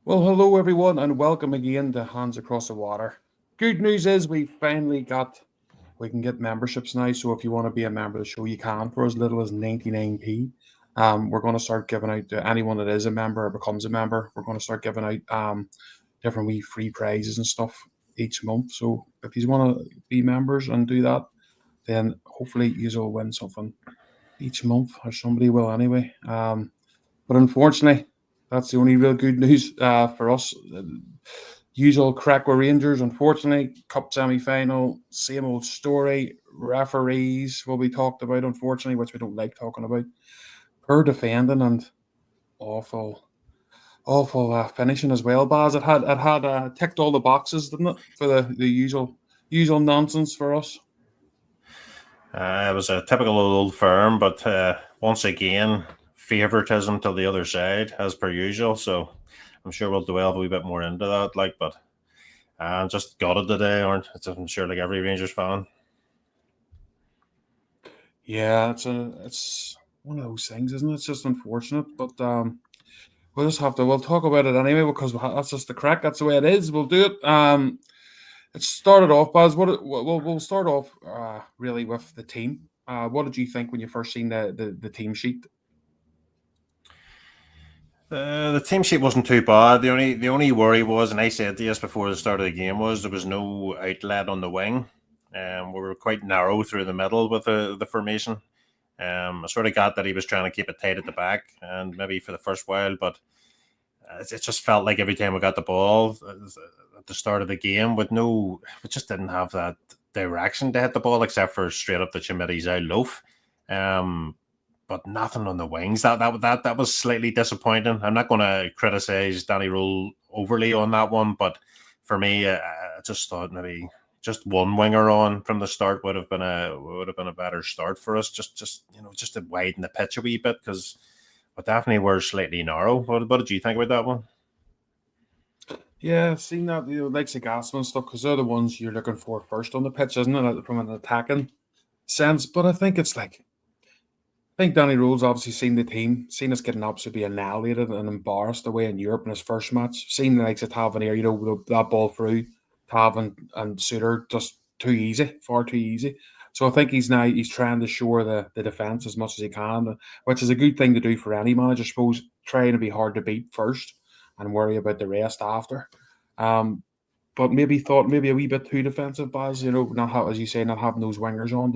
Well, hello everyone, and welcome again to Hands Across the Water. Good news is we can get memberships now. So if you want to be a member of the show, you can for as little as 99p. We're going to start giving out to anyone that is a member or becomes a member. We're going to start giving out different wee free prizes and stuff each month. So if you want to be members and do that, then hopefully you will win something each month, or somebody will anyway. But unfortunately, that's the only real good news for us. Usual crack with Rangers, unfortunately. Cup semi-final, same old story. Referees will be talked about, unfortunately, which we don't like talking about. Poor defending and awful, awful finishing as well. Baz, it had ticked all the boxes, didn't it, for the usual nonsense for us. It was a typical old firm, but once again, favouritism to the other side as per usual. So I'm sure we'll delve a wee bit more into that. But I'm just gutted today, aren't? I'm sure like every Rangers fan. Yeah, it's one of those things, isn't it? It's just unfortunate, but we'll talk about it anyway because that's just the crack. That's the way it is. We'll do it. It started off, Baz. We'll start off really with the team. What did you think when you first seen the team sheet? The team sheet wasn't too bad. The only worry was, and I said this before the start of the game, was there was no outlet on the wing. We were quite narrow through the middle with the formation. I sort of got that he was trying to keep it tight at the back, and maybe for the first while, but it just felt like every time we got the ball at the start of the game, we just didn't have that direction to hit the ball except for straight up the Chimeri's out loaf. But nothing on the wings. That was slightly disappointing. I'm not going to criticize Danny Rule overly on that one, but for me, I just thought maybe just one winger on from the start would have been a better start for us. Just to widen the pitch a wee bit because we definitely were slightly narrow. What did you think about that one? Yeah, I've seen that, like Gasman and stuff, because they're the ones you're looking for first on the pitch, isn't it, from an attacking sense? But I think Danny Rule's obviously seen the team, seen us getting absolutely annihilated and embarrassed away in Europe in his first match. Seen the likes of Tavernier, that ball through Tav and Suter just too easy, far too easy. So I think he's trying to shore the defence as much as he can, which is a good thing to do for any manager, I suppose, trying to be hard to beat first and worry about the rest after. But maybe a wee bit too defensive, Baz, not how, as you say, not having those wingers on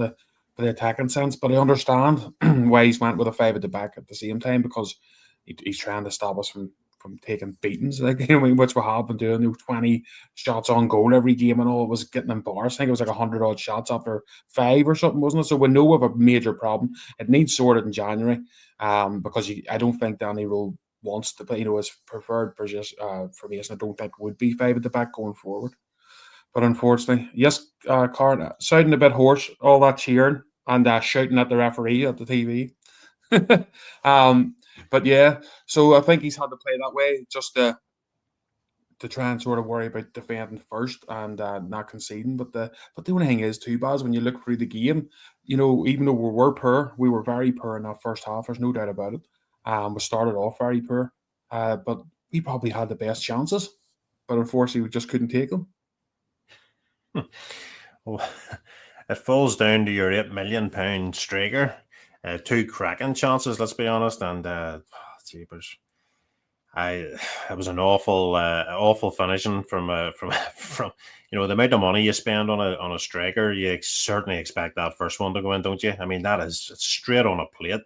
for the attacking sense. But I understand why he's went with a five at the back at the same time because he's trying to stop us from taking beatings, like which we have been doing. 20 shots on goal every game and all. It was getting embarrassed. I think it was like 100 odd shots after 5 or something, wasn't it? So we know of a major problem. It needs sorted in January, because I don't think Danny Rule wants to play. His preferred position formation, I don't think would be 5 at the back going forward. But unfortunately, yes, Karen, sounding a bit hoarse, all that cheering and shouting at the referee at the TV. But yeah, so I think he's had to play that way just to try and sort of worry about defending first and not conceding. But the only thing is too, Baz, when you look through the game, even though we were very poor in that first half. There's no doubt about it. We started off very poor, but we probably had the best chances, but unfortunately we just couldn't take them. Well, it falls down to your £8 million striker. 2 cracking chances, let's be honest, and jeepers. It was an awful finishing from the amount of money you spend on a striker. You certainly expect that first one to go in, don't you? I mean, that is straight on a plate.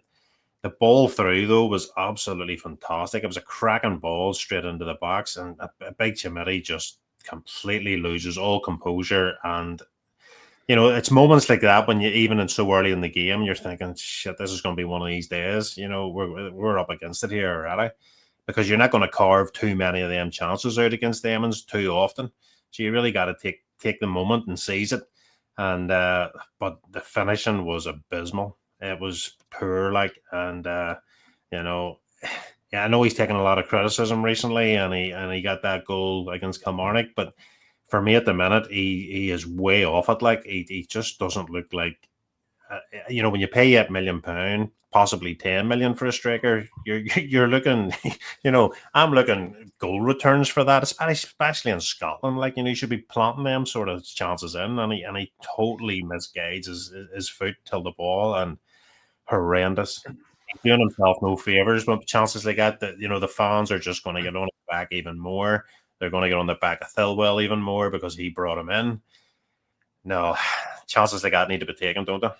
The ball through though was absolutely fantastic. It was a cracking ball straight into the box, and a big Chimeri just completely loses all composure. And it's moments like that when you, even in so early in the game, you're thinking, shit, this is going to be one of these days. We're up against it here already, because you're not going to carve too many of them chances out against them too often. So you really got to take the moment and seize it. And but the finishing was abysmal. It was poor, and yeah, I know he's taken a lot of criticism recently, and he got that goal against Kilmarnock, but for me at the minute, he is way off it. He just doesn't look like, when you pay £8 million possibly 10 million for a striker, you're looking, I'm looking goal returns for that, especially in Scotland. Like, you should be planting them sort of chances in, and he totally misguides his foot till the ball, and horrendous. He's doing himself no favors with chances like that. That the fans are just going to get on his back even more. They're going to get on the back of Thilwell even more because he brought him in. No, chances like that need to be taken, don't they?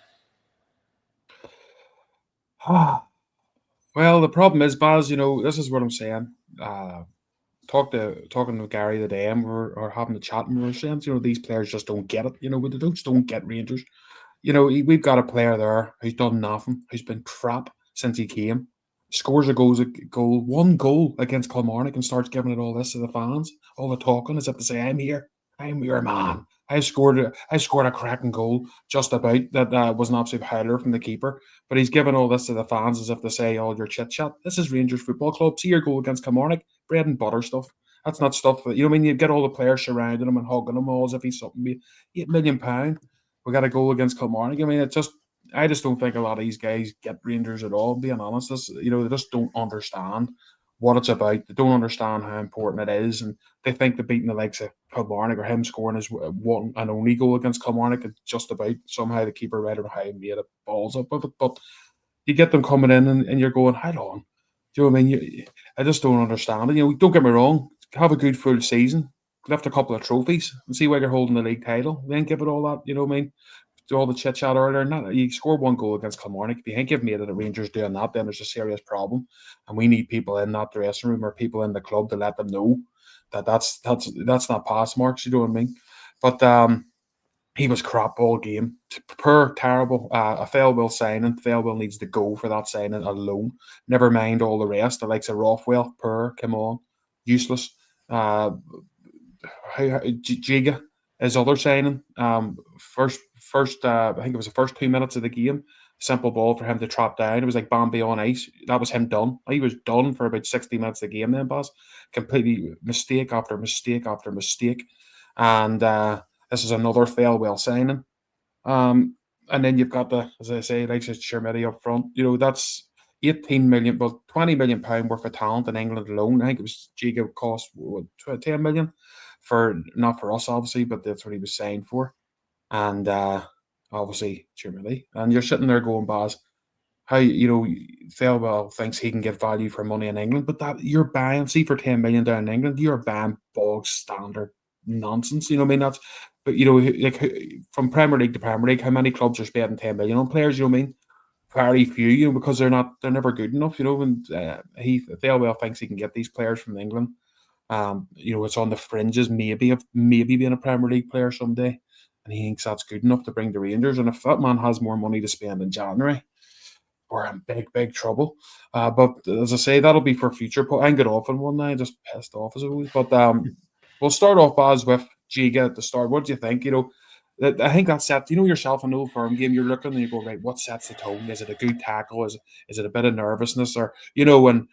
Well, the problem is, Baz, this is what I'm saying. Talking to Gary today, and we're having a chat, and we're saying, these players just don't get it. They just don't get Rangers. We've got a player there who's done nothing, who's been crap since he came. Scores one goal against Kilmarnock, and starts giving it all this to the fans, all the talking, as if to say, I'm your man. I scored a cracking goal just about that was an absolute howler from the keeper. But he's giving all this to the fans as if to say, all your chit chat. This is Rangers Football Club. See your goal against Kilmarnock, bread and butter stuff. That's not stuff that, you get all the players surrounding him and hugging him all as if he's something. £8 million. We got a goal against Kilmarnock. I just don't think a lot of these guys get Rangers at all, being honest. They just don't understand what it's about. They don't understand how important it is. And they think the beating the likes of Kilmarnock or him scoring his one and only goal against Kilmarnock is just about somehow the keeper right or how he made it balls up with it. But you get them coming in and you're going, hold on. Do you know what I mean? I just don't understand it. Don't get me wrong. Have a good full season. Lift a couple of trophies and see why you're holding the league title. Then give it all that, you know what I mean? Do all the chit chat earlier. Not you scored one goal against Kilmarnock. If you ain't giving me that the Rangers doing that, then there's a serious problem. And we need people in that dressing room or people in the club to let them know that that's not pass marks, you know what I mean? But he was crap all game. Terrible. A Thilwell signing. Thilwell needs to go for that signing alone. Never mind all the rest. The likes of Rothwell, come on. Useless. Jiga, his other signing. First, I think it was the first 2 minutes of the game. Simple ball for him to trap down. It was like Bambi on ice. That was him done. He was done for about 60 minutes of the game then, boss. Completely mistake after mistake after mistake. And this is another Thilwell signing. And then you've got as I say, like Shermitty up front. That's 18 million, well, 20 million pound worth of talent in England alone. I think it was Jiga cost 10 million not for us, obviously, but that's what he was saying for. And obviously, Shermitty. And you're sitting there going, Baz, how Thilwell thinks he can get value for money in England, but that you're buying, see, for 10 million down in England, you're buying bog standard nonsense. That's, but like from Premier League to Premier League, how many clubs are spending 10 million on players? Very few. Because they're never good enough. And Thilwell thinks he can get these players from England. It's on the fringes, maybe being a Premier League player someday, and he thinks that's good enough to bring the Rangers. And if that man has more money to spend in January, we're in big trouble. But as I say, that'll be for future. I can get off on one now, just pissed off, I suppose. But we'll start off, Baz, with Jiga at the start. What do you think? I think that set, yourself in an Old Firm game, you're looking and you go, right, what sets the tone? Is it a good tackle? Is it a bit of nervousness? Or, when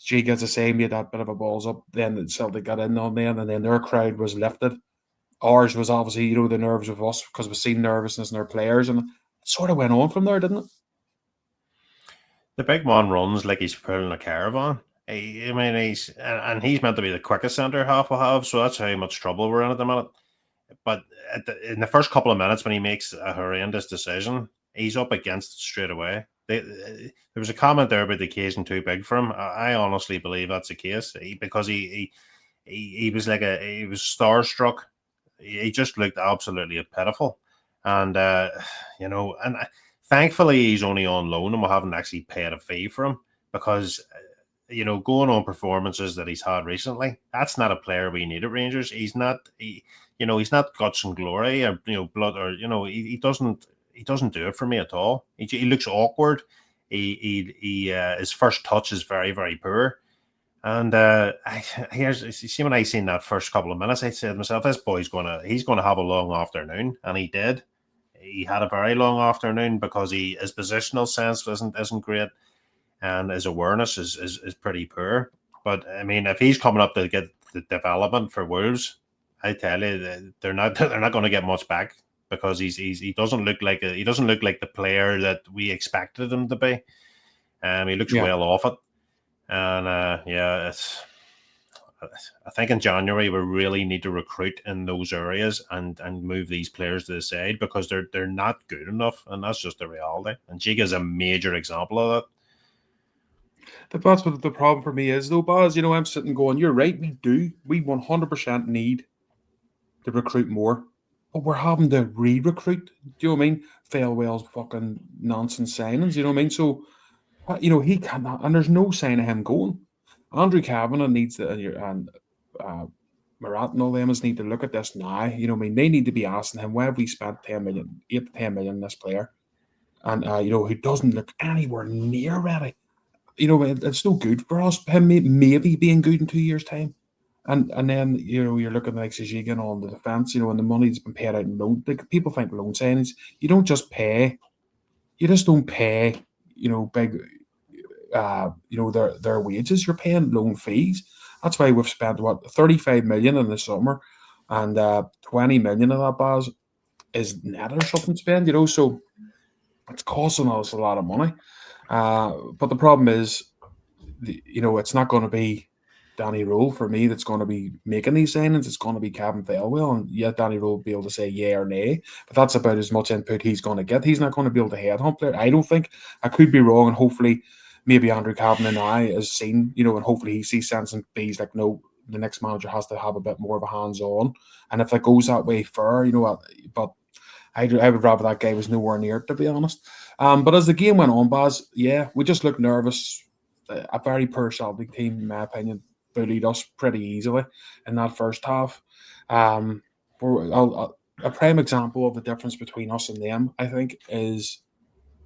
Jiga, as I say, made that bit of a balls up, then Celtic got in on them, and then their crowd was lifted. Ours was obviously, the nerves of us because we've seen nervousness in our players, and it sort of went on from there, didn't it? The big man runs like he's pulling a caravan. He's meant to be the quickest centre half we'll have, so that's how much trouble we're in at the minute. But in the first couple of minutes when he makes a horrendous decision, he's up against it straight away. There was a comment there about the occasion too big for him. I honestly believe that's the case because he was he was starstruck. He just looked absolutely pitiful, and thankfully he's only on loan and we haven't actually paid a fee for him because going on performances that he's had recently, that's not a player we need at Rangers. He's not he's not guts and glory or blood or he doesn't do it for me at all. He looks awkward. His first touch is very, very poor. And see, when I seen that first couple of minutes, I said to myself, this boy's he's gonna have a long afternoon, and he did. He had a very long afternoon because his positional sense isn't great, and his awareness is pretty poor. But I mean, if he's coming up to get the development for Wolves, I tell you, they're not going to get much back because he doesn't look like the player that we expected him to be. He looks Yeah. well off it. And I think in January we really need to recruit in those areas and move these players to the side because they're not good enough, and that's just the reality. And Giga is a major example of that. That's what the problem for me is, though, Baz. You know, I'm sitting going, you're right, we do. We 100% need to recruit more, but we're having to re-recruit. Do you know what I mean? Failwell's fucking nonsense signings. You know what I mean? So, you know, he cannot, and there's no sign of him going. Andrew Kavanagh needs to, and Marat and all them need to look at this now. You know what I mean? They need to be asking him, why have we spent 10 million, 8 to 10 million on this player? And, you know, who doesn't look anywhere near ready. You know, it's no good for us. Him maybe being good in 2 years' time. And then, you know, you're looking like Zizigan on the defence, you know, and the money's been paid out in loan. Like, people think loan signings, you don't just pay, you just don't pay, you know, big, you know, their wages. You're paying loan fees. That's why we've spent, 35 million in the summer, and 20 million of that, Baz, is net or something spent, you know, so it's costing us a lot of money. But the problem is, you know, it's not going to be Danny Rule for me that's going to be making these signings. It's going to be Kevin Thelwell, and yeah, Danny Rule will be able to say yeah or nay, but that's about as much input he's going to get. He's not going to be able to headhunt there. I don't think. I could be wrong, and hopefully, maybe Andrew Cavan and I has seen, you know, and hopefully he sees sense and B's like, no, the next manager has to have a bit more of a hands-on, and if it goes that way, fair, you know. But I would rather that guy was nowhere near it, to be honest. But as the game went on, Baz, yeah, we just looked nervous. A very poor Celtic team, in my opinion, bullied us pretty easily in that first half. A prime example of the difference between us and them, I think, is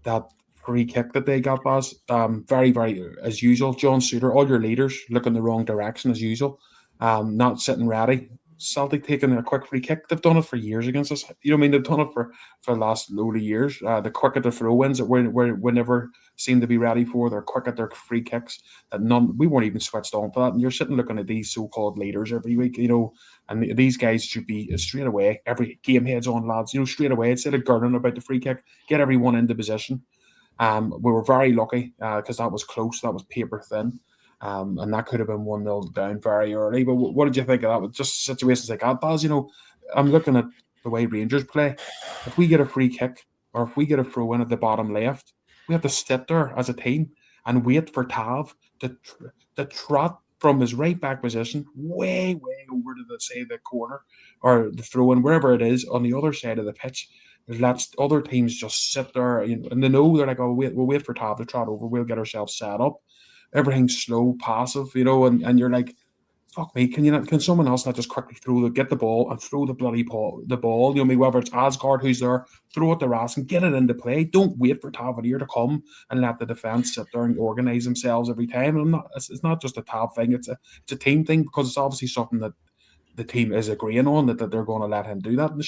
that free kick that they got, Baz. Very, very, as usual, John Suter, all your leaders look in the wrong direction as usual, not sitting ready. Celtic taking a quick free kick. They've done it for years against us. You know what I mean? They've done it for the last load of years. The quick at the throw-ins that we never seem to be ready for. They're quick at their free kicks. We weren't even switched on for that. And you're sitting looking at these so-called leaders every week, you know, and these guys should be straight away, every game heads on, lads, you know, straight away, instead of girding about the free kick, get everyone into position. We were very lucky because that was close. That was paper thin. And that could have been 1-0 down very early. But what did you think of that? With just situations like that, Baz, you know, I'm looking at the way Rangers play. If we get a free kick or if we get a throw in at the bottom left, we have to sit there as a team and wait for Tav to trot from his right back position way over to the corner or the throw in, wherever it is, on the other side of the pitch. Let's other teams just sit there, you know, and they know they're like, oh, we'll wait for Tav to trot over. We'll get ourselves set up. Everything's slow, passive, you know, and you're like, fuck me, can someone else not just quickly get the ball and throw the bloody ball, you know me, whether it's Asgard who's there, throw it to Rask and get it into play. Don't wait for Tavernier to come and let the defence sit there and organise themselves every time. And it's not just a Tav thing, it's a team thing, because it's obviously something that the team is agreeing on, that they're going to let him do that. And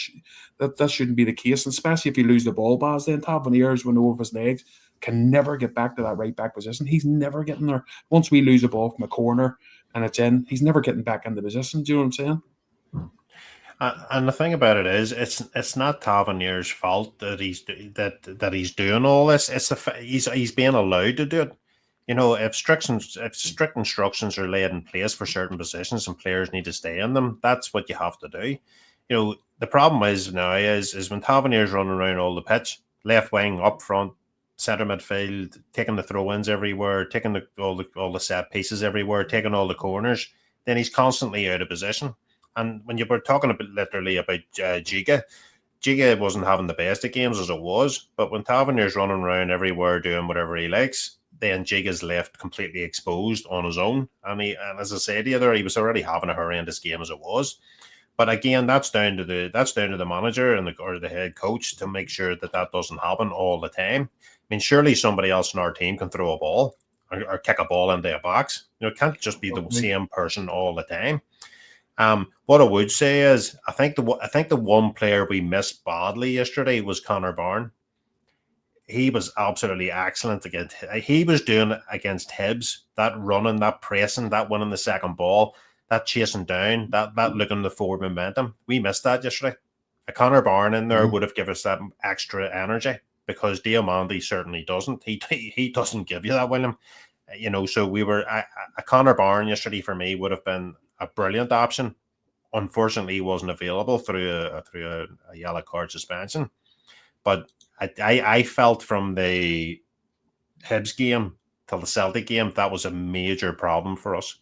that shouldn't be the case, and especially if you lose the ball, Baz, then Tavernier, when over his legs, can never get back to that right back position. He's never getting there. Once we lose the ball from a corner and it's in, he's never getting back in the position. Do you know what I'm saying? And the thing about it is, it's not Tavernier's fault that he's doing all this. It's he's being allowed to do it. You know, if strict instructions are laid in place for certain positions and players need to stay in them, that's what you have to do. You know, the problem is now is when Tavernier's running around all the pitch, left wing, up front, centre midfield, taking the throw-ins everywhere, taking all the set pieces everywhere, taking all the corners, then he's constantly out of position. And when you were talking literally about Giga wasn't having the best of games as it was, but when Tavernier's running around everywhere doing whatever he likes, then Giga's left completely exposed on his own. And as I said the other, he was already having a horrendous game as it was. But again, that's down to the manager or the head coach to make sure that doesn't happen all the time. I mean, surely somebody else in our team can throw a ball or kick a ball into a box. You know, it can't just be the same person all the time. What I would say is, I think the one player we missed badly yesterday was Connor Barron. He was absolutely excellent against. He was doing it against Hibs. That running, that pressing, that winning the second ball, that chasing down, that looking the forward momentum. We missed that yesterday. A Connor Barron in there would have given us that extra energy. because Diamandi certainly doesn't. He doesn't give you that, William. So a Connor Barron yesterday for me would have been a brilliant option. Unfortunately, he wasn't available through a yellow card suspension. But I felt from the Hibs game till the Celtic game, that was a major problem for us.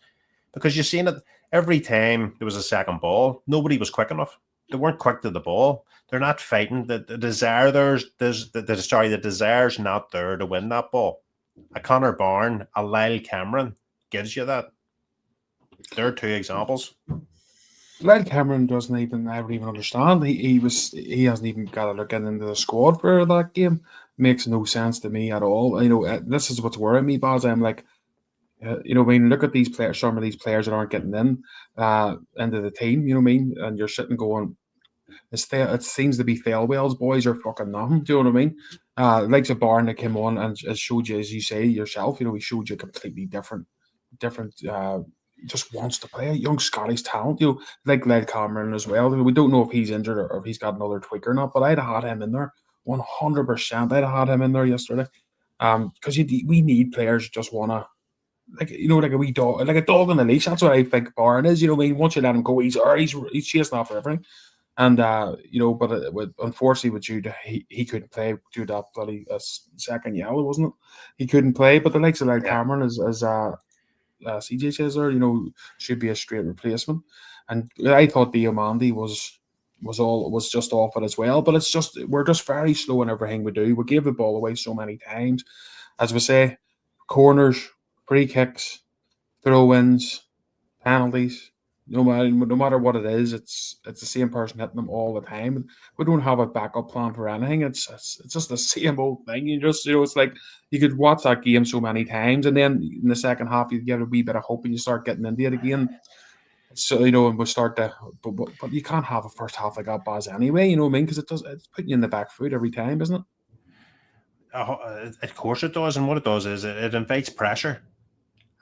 Because you've seen it every time there was a second ball, nobody was quick enough. They weren't quick to the ball. They're not fighting. The desire the desire's not there to win that ball. A Connor Barron, a Lyle Cameron gives you that. There are two examples. Lyle Cameron doesn't even understand. He hasn't even got to look into the squad for that game. Makes no sense to me at all. This is what's worrying me, Baz. I'm like, look at these players. Some of these players that aren't getting into the team. You know what I mean? And you're sitting going, it seems to be Thelwell's boys are fucking nothing. Do you know what I mean? Like the Barn that came on and showed you, as you say yourself, he showed you completely different. He just wants to play. Young Scottish talent, like Led Cameron as well. We don't know if he's injured or if he's got another tweak or not, but I'd have had him in there 100%. I'd have had him in there yesterday. Because we need players who just want to, like a wee dog, like a dog on the leash. That's what I think Barn is. You know what I mean? Once you let him go, he's chasing after everything. And unfortunately with Jude, he couldn't play due to that bloody second yellow, wasn't it? He couldn't play, but the likes of Led Cameron as CJ says there, should be a straight replacement. And I thought Diamandi was just off it as well. But it's just we're just very slow in everything we do. We give the ball away so many times. As we say, corners, free kicks, throw-ins, penalties. No matter what it is, it's the same person hitting them all the time. We don't have a backup plan for anything. It's just the same old thing. It's like you could watch that game so many times, and then in the second half you get a wee bit of hope and you start getting into it again. So and we start to, but you can't have a first half like that, Baz, anyway. You know what I mean? Because it's putting you in the back foot every time, isn't it? Of course it does, and what it does is it invites pressure.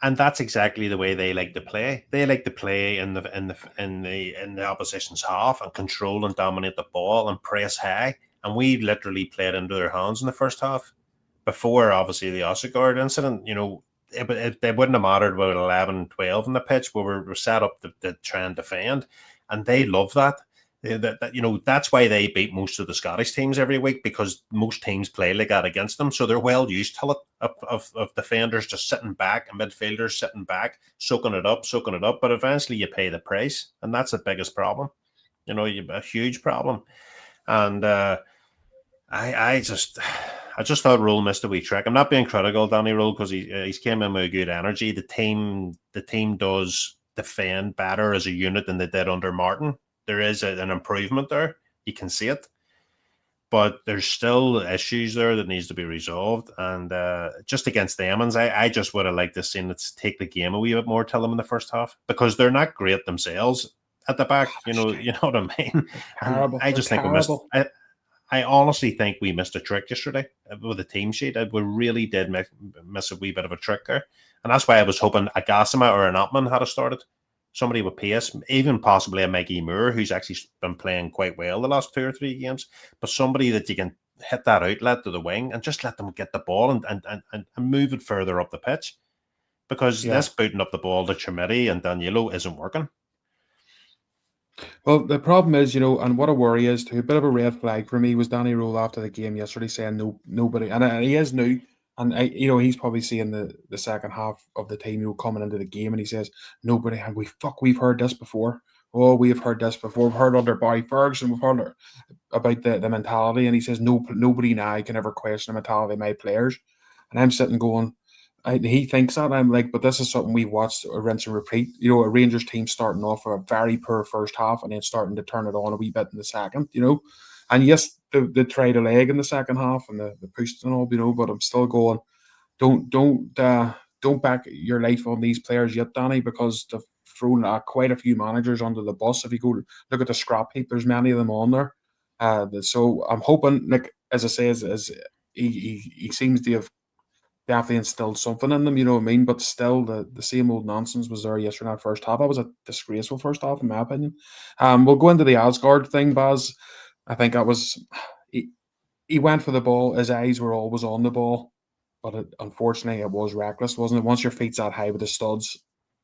And that's exactly the way they like to play. They like to play in the opposition's half and control and dominate the ball and press high. And we literally played into their hands in the first half. Before, obviously, the Ossegard incident, it wouldn't have mattered about 11, 12 in the pitch, where we're set up to try and defend. And they love that. That's why they beat most of the Scottish teams every week, because most teams play like that against them. So they're well used to it, of defenders just sitting back and midfielders sitting back, soaking it up. But eventually you pay the price. And that's the biggest problem. A huge problem. And I just thought Rule missed a wee trick. I'm not being critical, Danny Rule, because he's came in with good energy. The team does defend better as a unit than they did under Martin. There is an improvement there. You can see it. But there's still issues there that needs to be resolved. And just against the Emmons, I just would have liked to see let's take the game a wee bit more, tell them in the first half, because they're not great themselves at the back. You know what I mean? Terrible. I just think we missed. I honestly think we missed a trick yesterday with the team sheet. We really did miss a wee bit of a trick there. And that's why I was hoping a Gassama or an Ottman had started. Somebody with pace, even possibly a Maggie Moore, who's actually been playing quite well the last 2 or 3 games, but somebody that you can hit that outlet to the wing and just let them get the ball and move it further up the pitch. Because this booting up the ball to Trimiti and Danilo isn't working. Well, the problem is, and what a worry is too, a bit of a red flag for me was Danny Rule after the game yesterday saying nobody, and he is new. And he's probably seeing the second half of the team, coming into the game, and he says, "Nobody." And we've heard this before. Oh, we've heard this before. We've heard under Barry Ferguson. We've heard about the mentality, and he says, nobody now can ever question the mentality of my players. And I'm sitting going, he thinks that. I'm like, but this is something we've watched a rinse and repeat. A Rangers team starting off with a very poor first half and then starting to turn it on a wee bit in the second. And yes, they tried a leg in the second half and the pushed and all, but I'm still going, don't back your life on these players yet, Danny, because they've thrown quite a few managers under the bus. If you go look at the scrap heap, there's many of them on there. So I'm hoping, like as I say, as he seems to have definitely instilled something in them, you know what I mean? But still, the same old nonsense was there yesterday in that first half. That was a disgraceful first half, in my opinion. We'll go into the Asgard thing, Baz. I think that was he went for the ball. His eyes were always on the ball, but unfortunately, it was reckless, wasn't it? Once your feet's that high with the studs,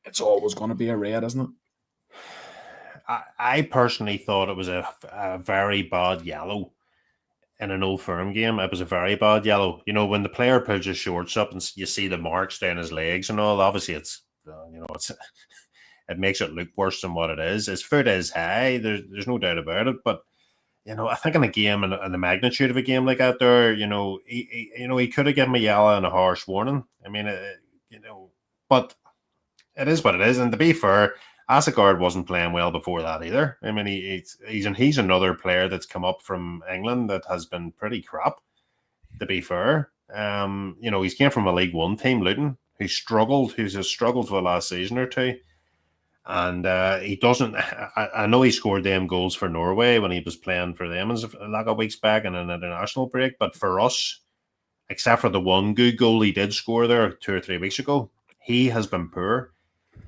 it's always going to be a red, isn't it? I personally thought it was a very bad yellow in an Old Firm game. It was a very bad yellow. When the player pulls his shorts up and you see the marks down his legs and all, obviously it's it makes it look worse than what it is. His foot is high. There's no doubt about it. But I think in a game and the magnitude of a game like that, he could have given me a yellow and a harsh warning. I mean, but it is what it is. And to be fair, Asagard wasn't playing well before that either. I mean, he's another player that's come up from England that has been pretty crap. To be fair, he's came from a League One team, Luton, who's has struggled for the last season or two. And he doesn't. I know he scored them goals for Norway when he was playing for them like a weeks back in an international break. But for us, except for the one good goal he did score there 2 or 3 weeks ago, he has been poor.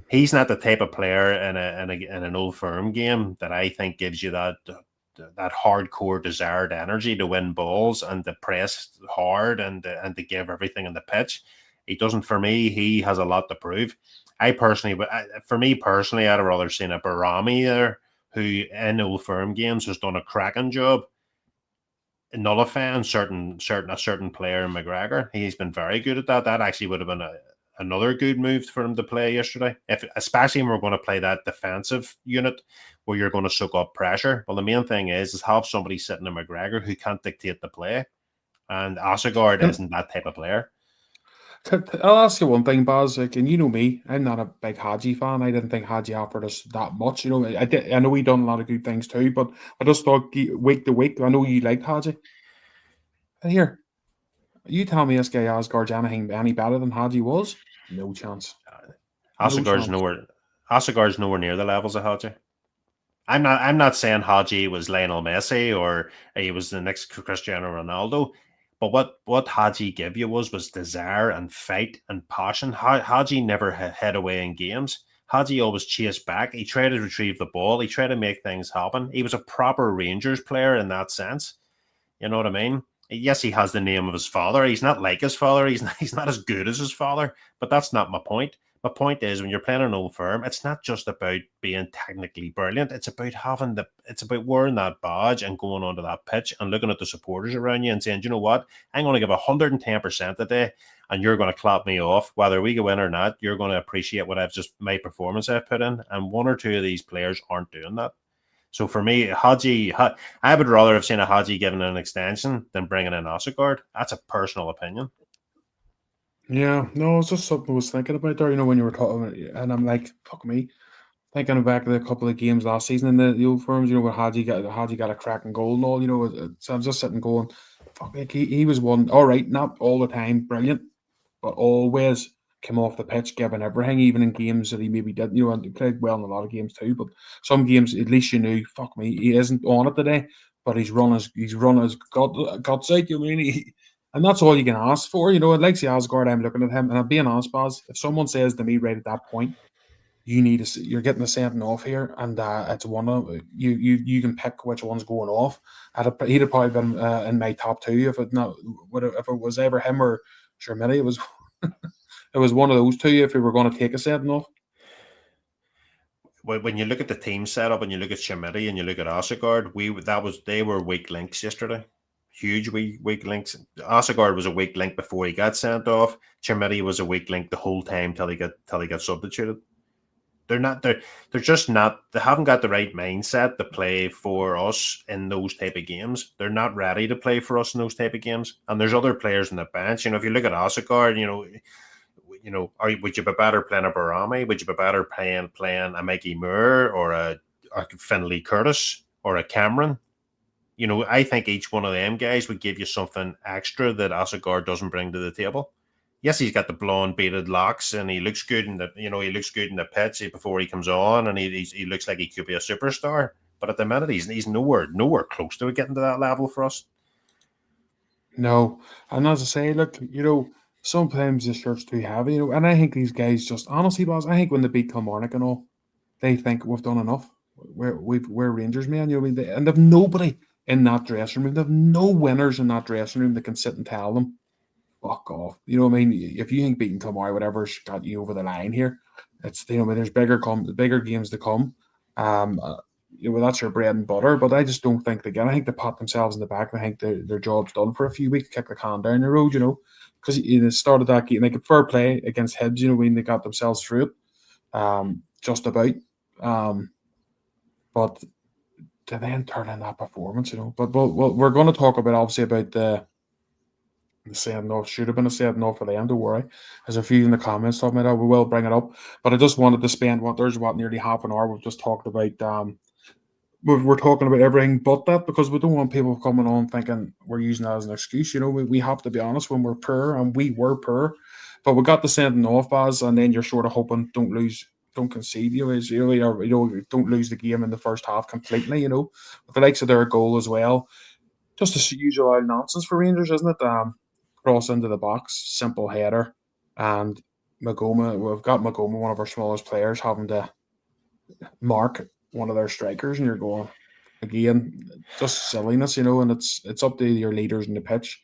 He's not the type of player in an Old Firm game that I think gives you that hardcore desired energy to win balls and to press hard and to give everything in the pitch. He doesn't. For me, he has a lot to prove. I'd have rather seen a Barami there who in Old Firm games has done a cracking job nullifying a certain player in McGregor. He's been very good at that. That actually would have been another good move for him to play yesterday, especially when we're going to play that defensive unit where you're going to soak up pressure. Well, the main thing is have somebody sitting in McGregor who can't dictate the play, and Asagard isn't that type of player. I'll ask you one thing, Baz. Like, and you know me, I'm not a big Hadji fan. I didn't think Hadji offered us that much. I know he done a lot of good things too, but I just thought week to week. I know you liked Hadji. And here, you tell me this guy Asgard's anything any better than Hadji was? No chance. Asagard's nowhere near the levels of Hadji. I'm not saying Hadji was Lionel Messi or he was the next Cristiano Ronaldo. But what Hadji gave you was desire and fight and passion. Hadji never hid away in games. Hadji always chased back. He tried to retrieve the ball. He tried to make things happen. He was a proper Rangers player in that sense. You know what I mean? Yes, he has the name of his father. He's not like his father. He's not as good as his father. But that's not my point. My point is when you're playing an Old Firm, it's not just about being technically brilliant. It's about wearing that badge and going onto that pitch and looking at the supporters around you and saying, you know what, I'm going to give 110% today, and you're going to clap me off. Whether we go in or not, you're going to appreciate my performance I've put in. And one or two of these players aren't doing that. So for me, I would rather have seen a Hadji given an extension than bringing in Asagard. That's a personal opinion. Yeah, no, it's just something I was thinking about there, when you were talking, and I'm like, fuck me. Thinking back to the couple of games last season in the Old Firms, where Hadji got a cracking goal and all, so I'm just sitting going, fuck, like he was one, all right, not all the time, brilliant, but always came off the pitch giving everything, even in games that he maybe didn't, and he played well in a lot of games too, but some games, at least you knew, fuck me, he isn't on it today, but he's run his guts out, and that's all you can ask for, and like the Asgard, I'm looking at him, and I'm being honest, Baz, if someone says to me right at that point, you're getting the sending off here, and it's one of you can pick which one's going off. He'd have probably been in my top two if it was ever him or Shermilly. It was it was one of those two if we were going to take a sending off. When you look at the team setup and you look at Shermilly and you look at Asagard, they were weak links yesterday. Huge weak links. Asagard was a weak link before he got sent off. Shermilly was a weak link the whole time till he got substituted. They haven't got the right mindset to play for us in those type of games. They're not ready to play for us in those type of games. And there's other players on the bench. If you look at Asagard, would you be better playing a Barami? Would you be better playing a Mikey Moore or a Finlay Curtis or a Cameron? I think each one of them guys would give you something extra that Asagard doesn't bring to the table. Yes, he's got the blonde beaded locks, and he looks good in the pitch before he comes on, and he looks like he could be a superstar. But at the minute, he's nowhere close to getting to that level for us. No, and as I say, look, sometimes the shirt's too heavy, and I think these guys just honestly, boss, I think when they beat Kilmarnock and all, they think we've done enough. We're Rangers, man. And they've nobody. in that dressing room. They have no winners in that dressing room that can sit and tell them, fuck off. You know what I mean? If you think beating tomorrow, whatever's got you over the line here, it's, you know, there's bigger games to come. Um, uh, that's your bread and butter. But I just don't think they get. I think they pat themselves in the back. And I think their job's done for a few weeks. Kick the can down the road, because they started that game like a fair play against Hibs. When they got themselves through it, just about. Um, but to then turn in that performance. But we're going to talk about obviously about the send off. Should have been a send off for them. Don't worry. There's a few in the comments talking about that. We will bring it up. But I just wanted to spend nearly half an hour. We've just talked about we're talking about everything but that, because we don't want people coming on thinking we're using that as an excuse. We have to be honest when we're poor, and we were poor. But we got the sending off, Baz, and then you're sort of hoping don't concede, don't lose the game in the first half completely, with the likes of their goal as well. Just the usual nonsense for Rangers, isn't it? Cross into the box, simple header, and Magoma. We've got Magoma, one of our smallest players, having to mark one of their strikers, and you're going again, just silliness, and it's up to your leaders in the pitch.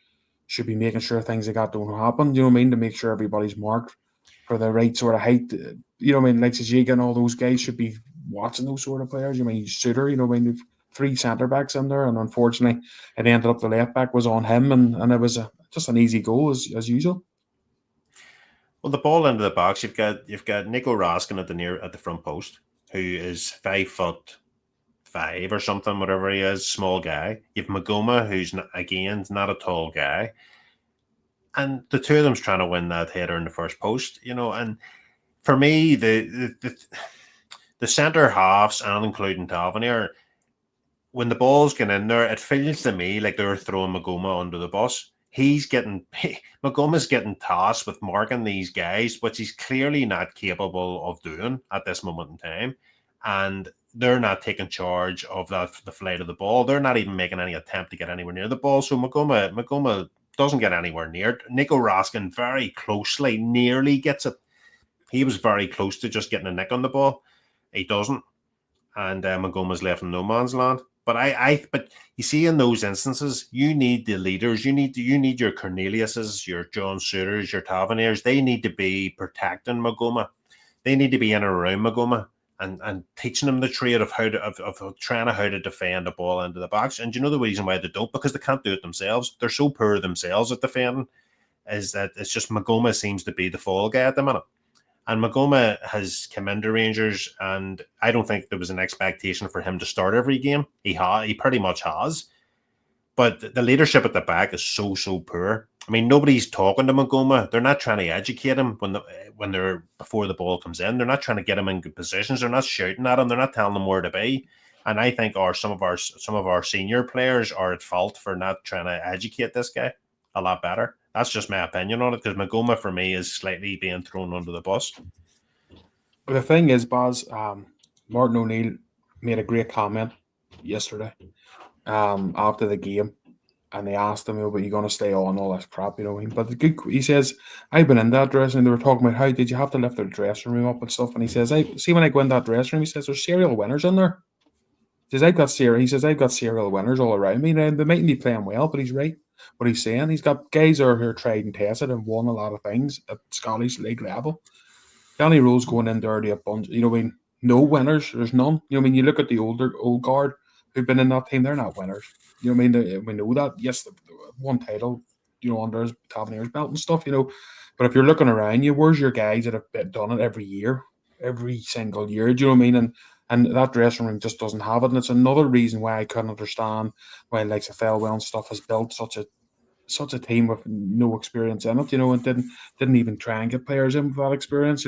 Should be making sure things like that don't happen. You know what I mean? To make sure everybody's marked for the right sort of height. You know what I mean? Like Ziziga and all those guys should be watching those sort of players. Suter. You know what I mean? They've 3 centre backs in there, and unfortunately, it ended up the left back was on him, and it was just an easy goal as usual. Well, the ball into the box, you've got Nico Raskin at the front post, who is 5'5" or something, whatever he is, small guy. You've Magoma, who's not a tall guy, and the two of them's trying to win that header in the first post. And for me, the centre halves, and including Tavernier, when the ball's getting in there, it feels to me like they're throwing Magoma under the bus. Magoma's getting tasked with marking these guys, which he's clearly not capable of doing at this moment in time. And they're not taking charge of the flight of the ball. They're not even making any attempt to get anywhere near the ball. So Magoma doesn't get anywhere near it. Nico Raskin very closely, nearly gets it. He was very close to just getting a nick on the ball. He doesn't. And Magoma's left in no man's land. But you see, in those instances, you need the leaders. You need your Corneliuses, your John Suiters, your Taverniers. They need to be protecting Magoma. They need to be in and around Magoma and teaching them the trade of how to defend a ball into the box. And you know the reason why they don't? Because they can't do it themselves. They're so poor themselves at defending. Is that it's just Magoma seems to be the fall guy at the minute. And Magoma has come into Rangers, and I don't think there was an expectation for him to start every game. He pretty much has. But the leadership at the back is so poor. I mean, nobody's talking to Magoma. They're not trying to educate him when they're before the ball comes in. They're not trying to get him in good positions. They're not shouting at him. They're not telling him where to be. And I think some of our senior players are at fault for not trying to educate this guy a lot better. That's just my opinion on it, because Magoma for me is slightly being thrown under the bus. But the thing is, Baz, Martin O'Neill made a great comment yesterday after the game, and they asked him, "But you going to stay on all this crap?" But he says, "I've been in that dressing room. They were talking about how did you have to lift the dressing room up and stuff." And he says, "I see when I go in that dressing room." He says, "There's serial winners in there." He says, I've got serial winners all around me. Now, they mightn't be playing well, but he's right. What he's saying, he's got guys who are tried and tested and won a lot of things at Scottish League level. Danny Rose going in there to a bunch, no winners. There's none. You look at the old guard who've been in that team, they're not winners. We know that. Yes, the one title, under his Tavernier's belt and stuff, But if you're looking around you, where's your guys that have done it every year, every single year? Do you know what I mean? And that dressing room just doesn't have it. And it's another reason why I couldn't understand why like Thelwell and stuff has built such a team with no experience in it, and didn't even try and get players in with that experience,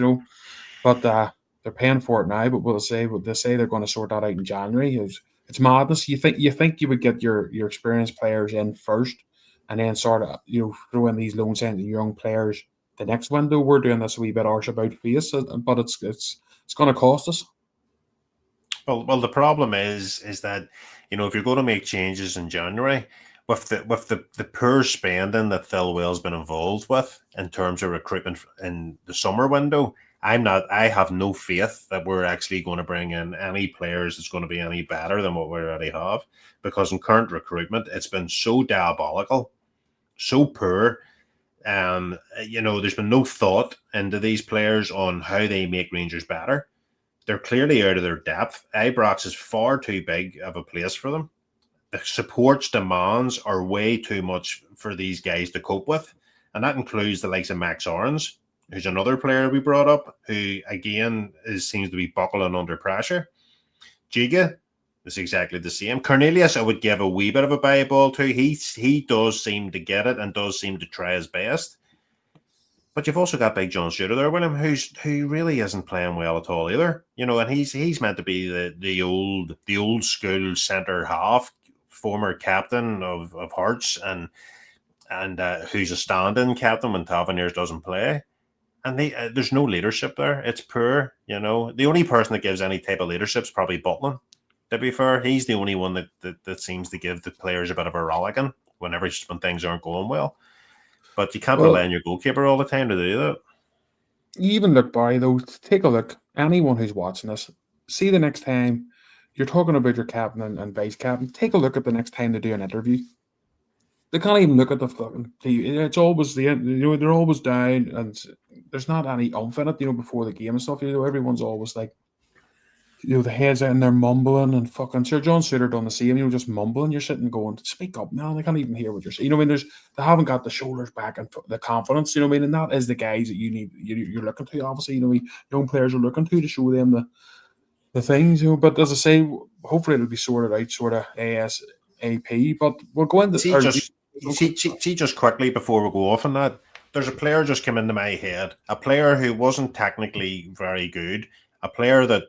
But they're paying for it now. But what they say they're going to sort that out in January. It's madness. You think you would get your experienced players in first, and then sort of throw in these loan signs and young players the next window. We're doing this a wee bit harsh about face, but it's going to cost us. Well, the problem is that if you're going to make changes in January, with the poor spending that Thelwell's been involved with in terms of recruitment in the summer window, I have no faith that we're actually going to bring in any players that's going to be any better than what we already have, because in current recruitment, it's been so diabolical, so poor. There's been no thought into these players on how they make Rangers better. They're clearly out of their depth. Ibrox is far too big of a place for them. The support's demands are way too much for these guys to cope with. And that includes the likes of Max Orange, who's another player we brought up, who again seems to be buckling under pressure. Giga is exactly the same. Cornelius, I would give a wee bit of a buy ball to. He does seem to get it and does seem to try his best. But you've also got Big John Shooter there, William, who really isn't playing well at all either. And he's meant to be the old school centre half, former captain of Hearts, and who's a stand-in captain when Taverniers doesn't play. And there's no leadership there. It's poor. The only person that gives any type of leadership is probably Butland. To be fair, he's the only one that seems to give the players a bit of a rollicking when things aren't going well. But you can't rely on your goalkeeper all the time to do that. You even look, Barry, though, take a look. Anyone who's watching this, see the next time you're talking about your captain and vice captain, take a look at the next time they do an interview. They can't even look at the fucking TV. It's always they're always down, and there's not any oomph in it, before the game and stuff. Everyone's always like, the heads out and they're mumbling and fucking. Sir John Suter done the same, just mumbling. You're sitting going, speak up now. They can't even hear what you're saying. They haven't got the shoulders back and the confidence. And that is the guys that you need. You're looking to. Obviously, young players are looking to show them the things. But as I say, hopefully it'll be sorted out, sort of ASAP. But we're going to see just quickly before we go off on that. There's a player just came into my head. A player who wasn't technically very good. A player that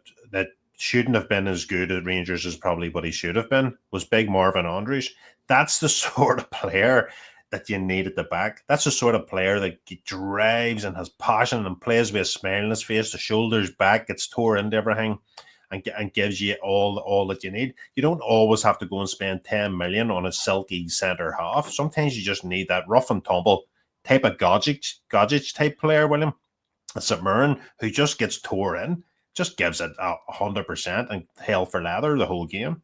shouldn't have been as good at Rangers as probably what he should have been, was Big Marvin Andrews. That's the sort of player that you need at the back. That's the sort of player that drives and has passion and plays with a smile on his face, the shoulders back, gets tore into everything, and gives you all that you need. You don't always have to go and spend 10 million on a silky centre half. Sometimes you just need that rough and tumble type of Gogic type player, William. A St. Mirren who just gets tore in, just gives it 100% and hell for leather the whole game.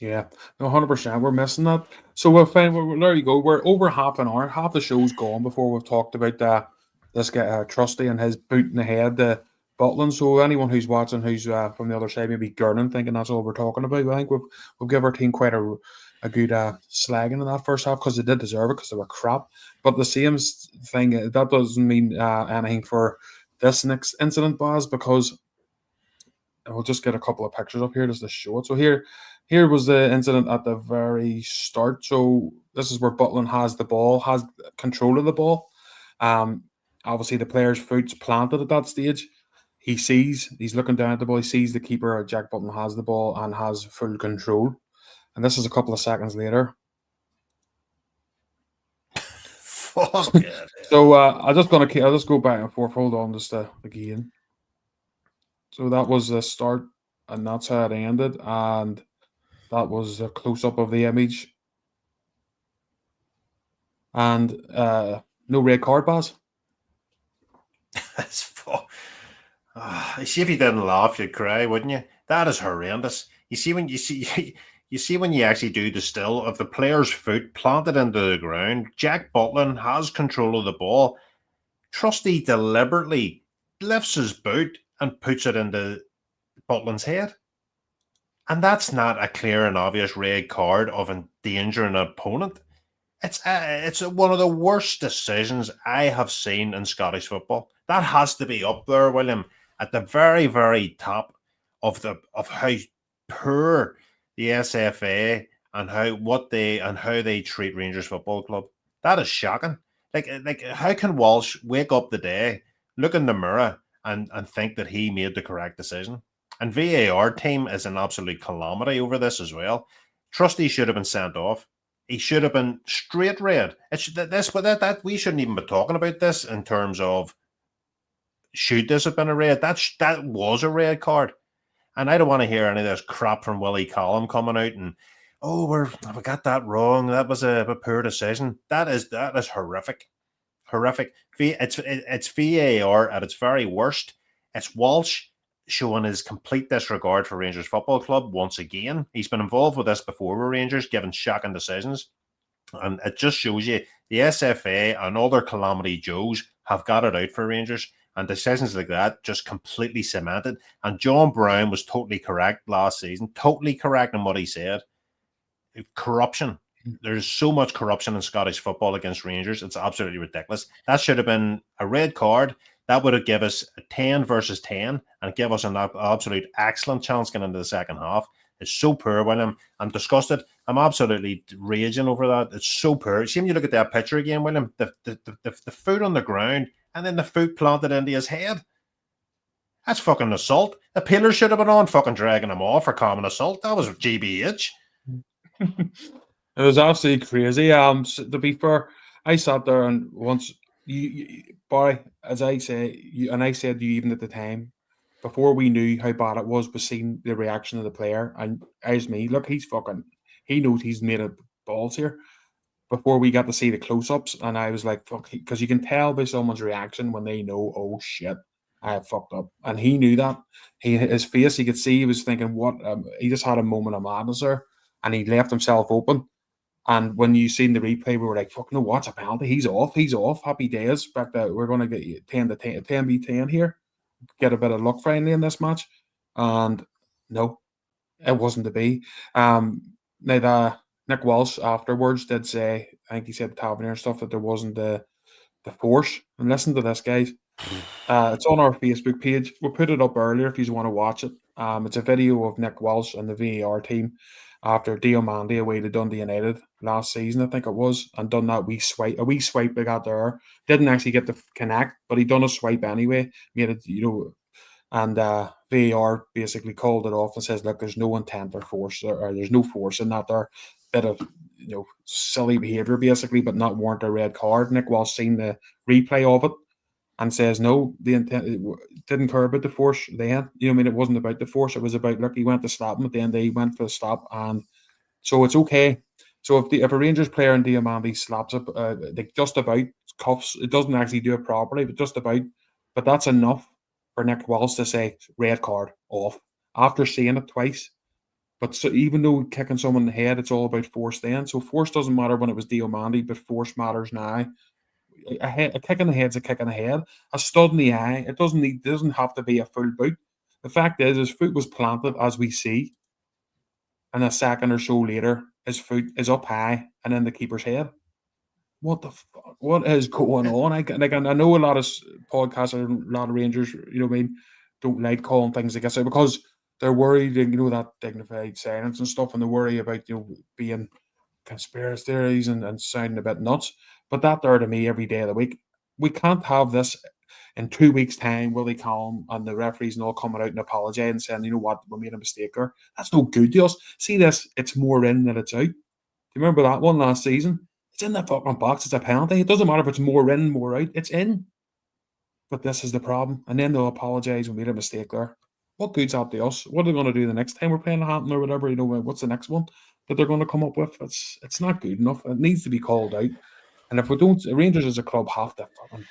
Yeah, no, 100%. We're missing that. So we'll find. There you go. We're over half an hour. Half the show's gone before we've talked about this guy Trusty and his boot in the head, the Butland. So anyone who's watching, who's from the other side, maybe gurning, thinking that's all we're talking about. I think we'll give our team quite a good slagging in that first half, because they did deserve it, because they were crap. But the same thing, that doesn't mean anything for this next incident, Baz, because we'll just get a couple of pictures up here just to show it. So here was the incident at the very start. So this is where Butland has the ball, has control of the ball. Obviously the player's foot's planted at that stage. He's looking down at the ball. He sees the keeper, Jack Butland, has the ball and has full control. And this is a couple of seconds later. Fuck yeah. So I'll just go back and forth. Hold on, just again. So that was the start, and that's how it ended. And that was a close up of the image. And no red card, Baz. That's fuck. See, if you didn't laugh, you'd cry, wouldn't you? That is horrendous. You see when you actually do the still of the player's foot planted into the ground. Jack Butland has control of the ball. Trusty deliberately lifts his boot and puts it into Butland's head. And that's not a clear and obvious red card of endangering an opponent. It's one of the worst decisions I have seen in Scottish football. That has to be up there, William, at the very, very top of how poor the SFA and how they treat Rangers Football Club. That is shocking. Like how can Walsh wake up the day, look in the mirror, and think that he made the correct decision? And VAR team is an absolute calamity over this as well. Trusty should have been sent off. He should have been straight red. That we shouldn't even be talking about this in terms of should this have been a red. That was a red card. And I don't want to hear any of this crap from Willie Collum coming out and we got that wrong. That was a poor decision. That is horrific. horrific. It's VAR at its very worst. It's Walsh showing his complete disregard for Rangers Football Club once again. He's been involved with this before with Rangers, giving shocking decisions. And it just shows you the SFA and other calamity Joes have got it out for Rangers. And decisions like that just completely cemented. And John Brown was totally correct last season, totally correct in what he said. Corruption. There's so much corruption in Scottish football against Rangers. It's absolutely ridiculous. That should have been a red card. That would have given us a 10 versus 10 and give us an absolute excellent chance getting into the second half. It's so poor, William. I'm disgusted. I'm absolutely raging over that. It's so poor. See when you look at that picture again, William, the foot on the ground and then the foot planted into his head. That's fucking assault. The pillar should have been on fucking dragging him off for common assault. That was GBH. It was absolutely crazy. To be fair, I sat there and once Barry, as I say, and I said to you even at the time, before we knew how bad it was seeing the reaction of the player, and as me, look, he knows he's made of balls here. Before we got to see the close-ups, and I was like, fuck, because you can tell by someone's reaction when they know, oh shit, I have fucked up, and he knew that. His face, you could see he was thinking, what? He just had a moment of madness there, and he left himself open. And when you seen the replay, we were like, fuck no, what's a penalty? He's off. Happy days. Back that we're gonna get 10 to 10, 10v10 here. Get a bit of luck finally in this match. And no, it wasn't to be. Now Nick Walsh afterwards did say, I think he said the Tavernier stuff, that there wasn't the force. And listen to this, guys. It's on our Facebook page. We'll put it up earlier if you want to watch it. It's a video of Nick Walsh and the VAR team after Diomande away to Dundee United last season, I think it was, and done that wee swipe they got there. Didn't actually get to connect, but he done a swipe anyway. Made it, and VAR basically called it off and says, look, there's no intent or force, or there's no force in that there. Bit of silly behaviour basically, but not warrant a red card. Nick Walsh seen the replay of it and says no, the intent didn't care about the force then. It wasn't about the force. It was about, look, he went to stop him at the end. He went for the stop, and so it's okay. So if a Rangers player in Diamandi slaps up, like just about cuffs, it doesn't actually do it properly, but just about. But that's enough for Nick Walsh to say red card off after seeing it twice. But so even though kicking someone in the head, it's all about force then. So force doesn't matter when it was Diamandi, but force matters now. A kick in the head's a kick in the head. A stud in the eye. It doesn't have to be a full boot. The fact is, his foot was planted as we see, and a second or so later, his foot is up high and in the keeper's head. What the fuck? What is going on? I know a lot of podcasts and a lot of Rangers, don't like calling things like this because they're worried, that dignified silence and stuff, and they worry about being conspiracy theories and sounding a bit nuts. But that there to me every day of the week. We can't have this in 2 weeks' time, Willie Collum and the referees and all coming out and apologising and saying, you know what, we made a mistake there. That's no good to us. See this, it's more in than it's out. Do you remember that one last season? It's in the fucking box, it's a penalty. It doesn't matter if it's more in, more out, it's in. But this is the problem. And then they'll apologise, we made a mistake there. What good's that to us? What are they going to do the next time we're playing Hampton or whatever? What's the next one that they're going to come up with? It's not good enough. It needs to be called out. And if we don't, Rangers as a club have to fucking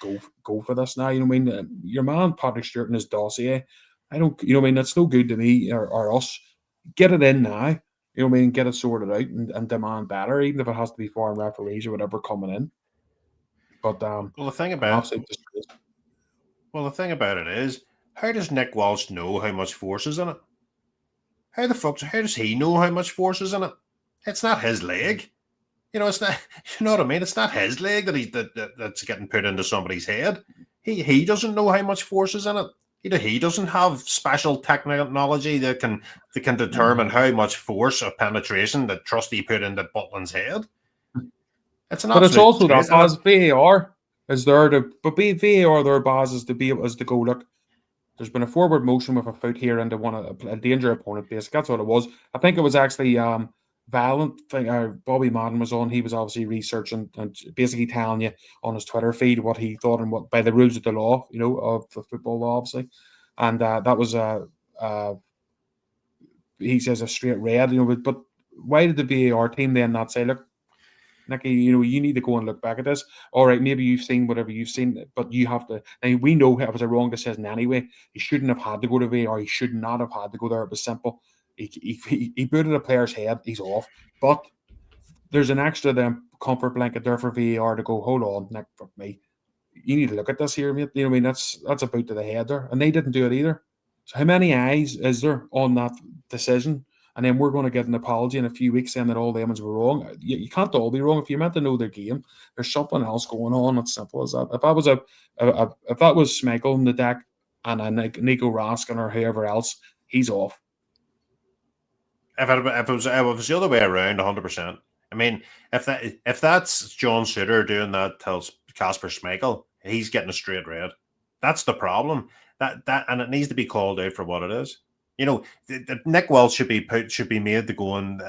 go for this now. Your man Patrick Stewart and his dossier. It's no good to me or us. Get it in now. Get it sorted out and demand better, even if it has to be foreign referees or whatever coming in. But the thing about it is, how does Nick Walsh know how much force is in it? How does he know how much force is in it? It's not his leg. It's not. You know what I mean? It's not his leg that's getting put into somebody's head. He doesn't know how much force is in it. He doesn't have special technology that can determine how much force of penetration that Trusty put into Butland's head. But it's also that Baz VAR is there to, but VAR there Baz is to go look. There's been a forward motion with a foot here into a danger opponent. Basically, that's what it was. I think it was actually Violent thing. Bobby Madden was on. He was obviously researching and basically telling you on his Twitter feed what he thought and what by the rules of the law, of the football law, obviously. And that was he says a straight red. But why did the VAR team then not say, look, Nicky, you need to go and look back at this. All right, maybe you've seen whatever you've seen, but you have to. And we know it was a wrong decision anyway. He shouldn't have had to go to VAR. He should not have had to go there. It was simple. He booted a player's head. He's off. But there's an extra comfort blanket there for VAR to go, hold on, Nick, fuck me. You need to look at this here, mate. You know what I mean? That's a boot to the head there. And they didn't do it either. So how many eyes is there on that decision? And then we're going to get an apology in a few weeks saying that all the ones were wrong. You can't all be wrong. If you're meant to know their game, there's something else going on. It's simple as that. If that was if that was Schmeichel in the deck and a Nico Raskin or whoever else, he's off. If it was the other way around, 100%. I mean, if that's John Suter doing that tells Kasper Schmeichel, he's getting a straight red. That's the problem. That and it needs to be called out for what it is. Nick Wells should be made to go and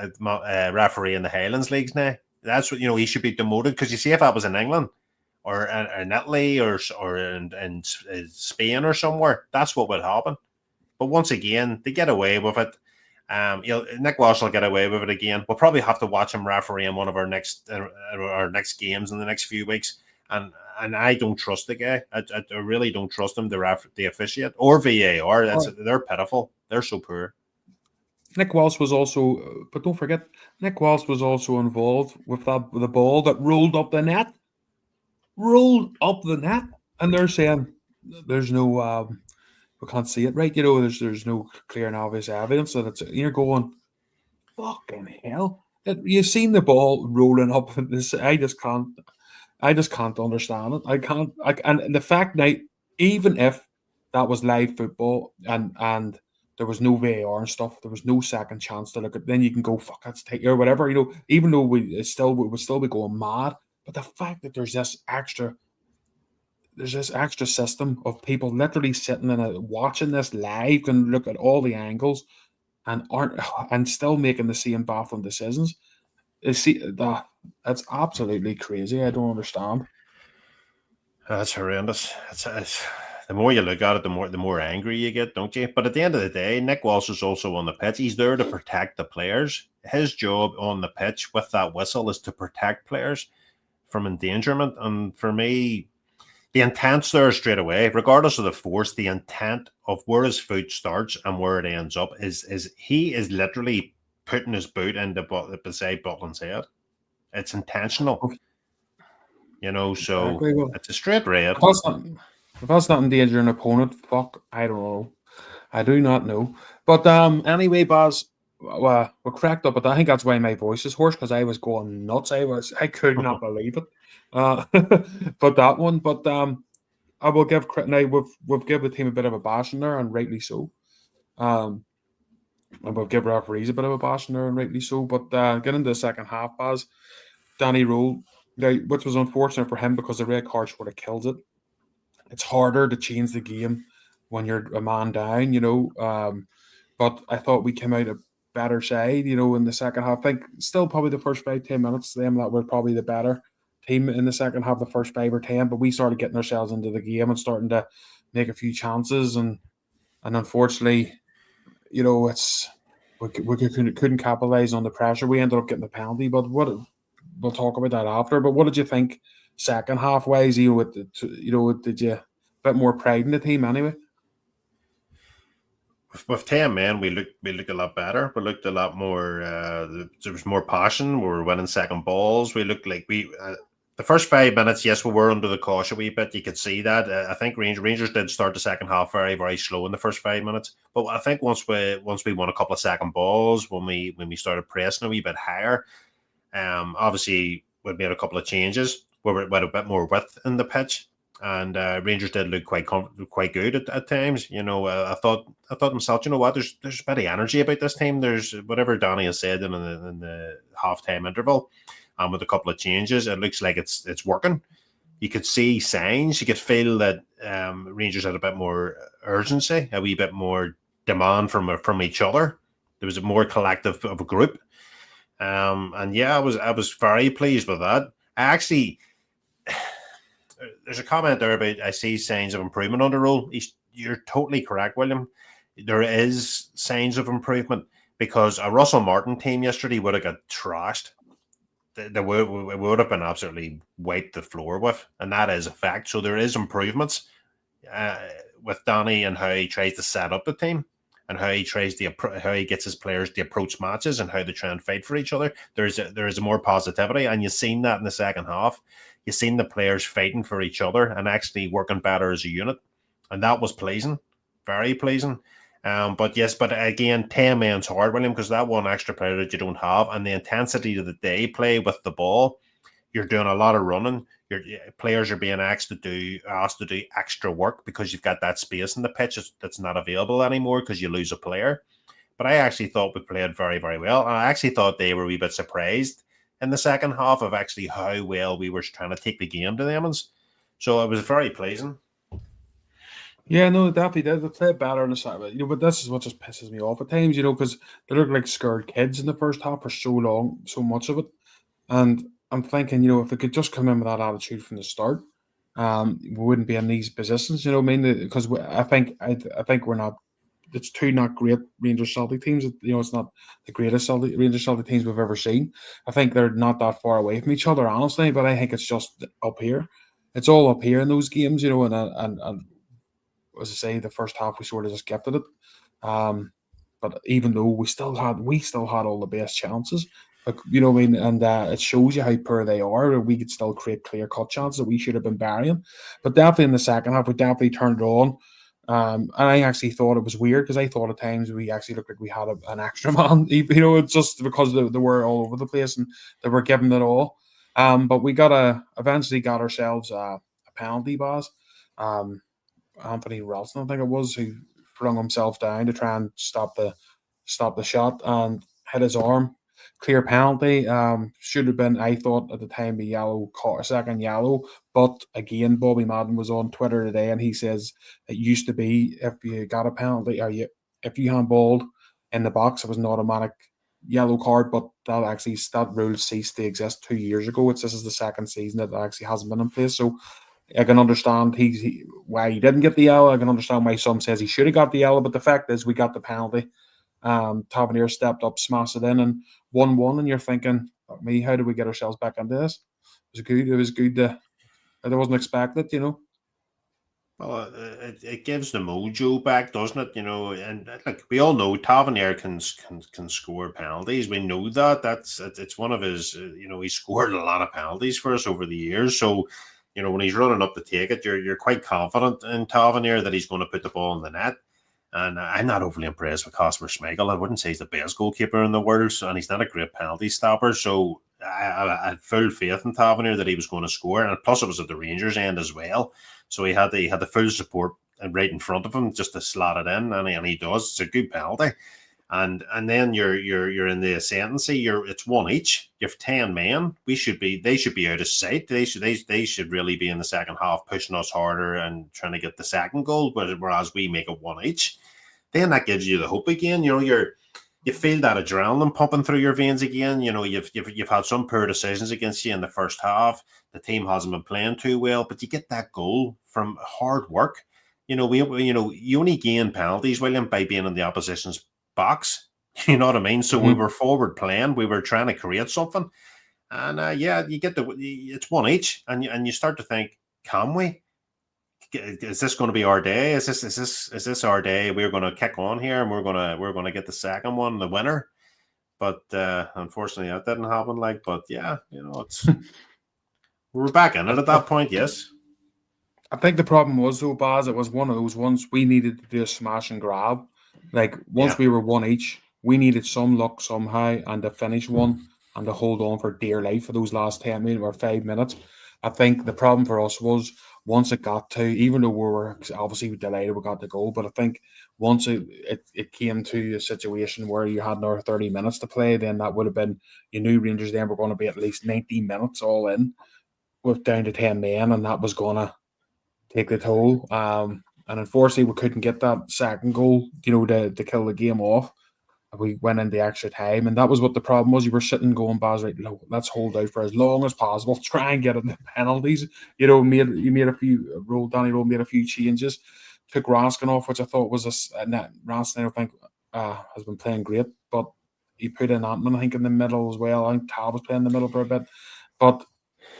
referee in the Highlands leagues now. That's what he should be demoted, because you see, if that was in England or in Italy or in Spain or somewhere, that's what would happen. But once again, they get away with it. Nick Walsh will get away with it again. We'll probably have to watch him referee in one of our next games in the next few weeks. And I don't trust the guy. I really don't trust him the officiate or VAR. They're pitiful. They're so poor. Nick Walsh was also, but don't forget, Nick Walsh was also involved with the ball that rolled up the net. And they're saying there's no we can't see it right. There's no clear and obvious evidence that it's. You're going, fucking hell! You've seen the ball rolling up. This I just can't understand it. I can't. And the fact that even if that was live football and there was no VAR and stuff, there was no second chance to look at. Then you can go, fuck, let's take it or whatever. Even though we would still be going mad. But the fact that there's this extra system of people literally sitting and watching this live and look at all the angles and still making the same baffling decisions. That's absolutely crazy. I don't understand. That's horrendous. It's the more you look at it, the more angry you get, don't you? But at the end of the day, Nick Walsh is also on the pitch. He's there to protect the players. His job on the pitch with that whistle is to protect players from endangerment. And for me, the intent's there straight away, regardless of the force. The intent of where his foot starts and where it ends up is he is literally putting his boot beside Butland's head. It's intentional, So Exactly. Well, it's a straight red. If that's not endangering an opponent, fuck, I don't know. I do not know. But anyway, Baz, we're cracked up. But I think that's why my voice is hoarse, because I was going nuts. I could not believe it. But that one. But I will give credit. Now we've given the team a bit of a bashing there, and rightly so. And we'll give referees a bit of a bashing there, and rightly so. But get into the second half, Baz. Danny Rule, which was unfortunate for him because the red card would have killed it. It's harder to change the game when you're a man down, but I thought we came out a better side, in the second half. I think still probably the first 5-10 minutes, them that were probably the better team in the second half, the first 5 or 10, but we started getting ourselves into the game and starting to make a few chances, and unfortunately, it's we couldn't capitalize on the pressure. We ended up getting the penalty, but we'll talk about that after. But what did you think second half wise? Did you a bit more pride in the team anyway? With 10 men, we looked a lot better. We looked a lot more. There was more passion. We were winning second balls. We looked like the first 5 minutes. Yes, we were under the cosh a wee bit. You could see that. I think Rangers did start the second half very, very slow in the first 5 minutes. But I think once we won a couple of second balls, when we started pressing a wee bit higher, obviously we made a couple of changes. We had a bit more width in the pitch, and Rangers did look quite good at times. I thought to myself, what? There's a bit of energy about this team. There's whatever Danny has said in the halftime interval, and with a couple of changes, it looks like it's working. You could see signs. You could feel that Rangers had a bit more urgency, a wee bit more demand from each other. There was a more collective of a group. And yeah, I was very pleased with that. There's a comment there about I see signs of improvement on the Rule. You're totally correct, William. There is signs of improvement, because a Russell Martin team yesterday would have got trashed. they would have been absolutely wiped the floor with, and that is a fact. So there is improvements uh, with Danny and how he tries to set up the team and how he tries to how he gets his players to approach matches and how they try and fight for each other. There is more positivity, and you've seen that in the second half. You've seen the players fighting for each other and actually working better as a unit, and that was pleasing, very pleasing. But yes, but again, 10 men's hard, William, because that one extra player that you don't have, and the intensity that they play with the ball, you're doing a lot of running. Your players are being asked to do extra work because you've got that space in the pitch that's not available anymore because you lose a player. But I actually thought we played very, very well. And I actually thought they were a wee bit surprised in the second half of actually how well we were trying to take the game to them. So it was very pleasing. Yeah, no, definitely did. They played better in the second, but this is what just pisses me off at times, because they look like scared kids in the first half for so long, so much of it. And I'm thinking, if they could just come in with that attitude from the start, we wouldn't be in these positions. You know what I mean? Because I think we're not. It's two not great Rangers Celtic teams. It's not the greatest Rangers Celtic teams we've ever seen. I think they're not that far away from each other, honestly. But I think it's just up here. It's all up here in those games, and as I say, the first half we sort of just gifted it. But even though we still had all the best chances, you know what I mean, and it shows you how poor they are. We could still create clear cut chances that we should have been burying. But definitely in the second half, we definitely turned it on. And I actually thought it was weird because I thought at times we actually looked like we had an extra man. It's just because they were all over the place and they were giving it all. But we eventually got ourselves a penalty, Baz. Um, Anthony Ralston, I think it was, who flung himself down to try and stop the shot and hit his arm. Clear penalty. Should have been, I thought at the time, a second yellow. But again, Bobby Madden was on Twitter today and he says it used to be if you got a penalty or if you handballed in the box, it was an automatic yellow card. But that rule ceased to exist 2 years ago. This is the second season that actually hasn't been in place. So I can understand why he didn't get the yellow. I can understand why some says he should have got the yellow, but the fact is we got the penalty. Tavernier stepped up, smashed it in, and 1-1. And you're thinking, me, how do we get ourselves back into this? It was good. It was good. It wasn't expected. Well, it gives the mojo back, doesn't it? And like we all know, Tavernier can score penalties. We know that. It's one of his. He scored a lot of penalties for us over the years. So, when he's running up to take it, you're quite confident in Tavernier that he's going to put the ball in the net. And I'm not overly impressed with Kasper Schmeichel. I wouldn't say he's the best goalkeeper in the world, and he's not a great penalty stopper. So I had full faith in Tavernier that he was going to score, and plus it was at the Rangers' end as well. So he had the full support right in front of him just to slot it in, and he does. It's a good penalty. And then you're in the ascendancy. It's one each. You have 10 men. They should be out of sight. They should really be in the second half pushing us harder and trying to get the second goal. Whereas we make it one each, then that gives you the hope again. You feel that adrenaline pumping through your veins again. You've had some poor decisions against you in the first half. The team hasn't been playing too well, but you get that goal from hard work. You only gain penalties, William, by being in the opposition's box. You know what I mean? So we were forward playing. We were trying to create something, and you get it's one each, and you start to think, can we? Is this going to be our day? Is this our day? We're going to kick on here, and we're going to get the second one, the winner. But unfortunately, that didn't happen. But yeah, it's we're back in it at that point. Yes. I think the problem was though, Baz, it was one of those ones we needed to do a smash and grab. Like once we were one each, we needed some luck somehow and to finish one and to hold on for dear life for those last 10 minutes or 5 minutes. I think the problem for us was once it got to, even though we were obviously delighted we got the goal, but I think once it came to a situation where you had another 30 minutes to play, then that would have been, you knew Rangers then were going to be at least 90 minutes all in with down to 10 men, and that was going to take the toll. And unfortunately, we couldn't get that second goal, to kill the game off. We went into extra time, and that was what the problem was. You were sitting going, Baz, right, let's hold out for as long as possible, try and get in the penalties. Danny Rowe made a few changes, took Raskin off, which I thought was Raskin, I don't think has been playing great, but he put in Antman, I think, in the middle as well. I think Tal was playing in the middle for a bit. But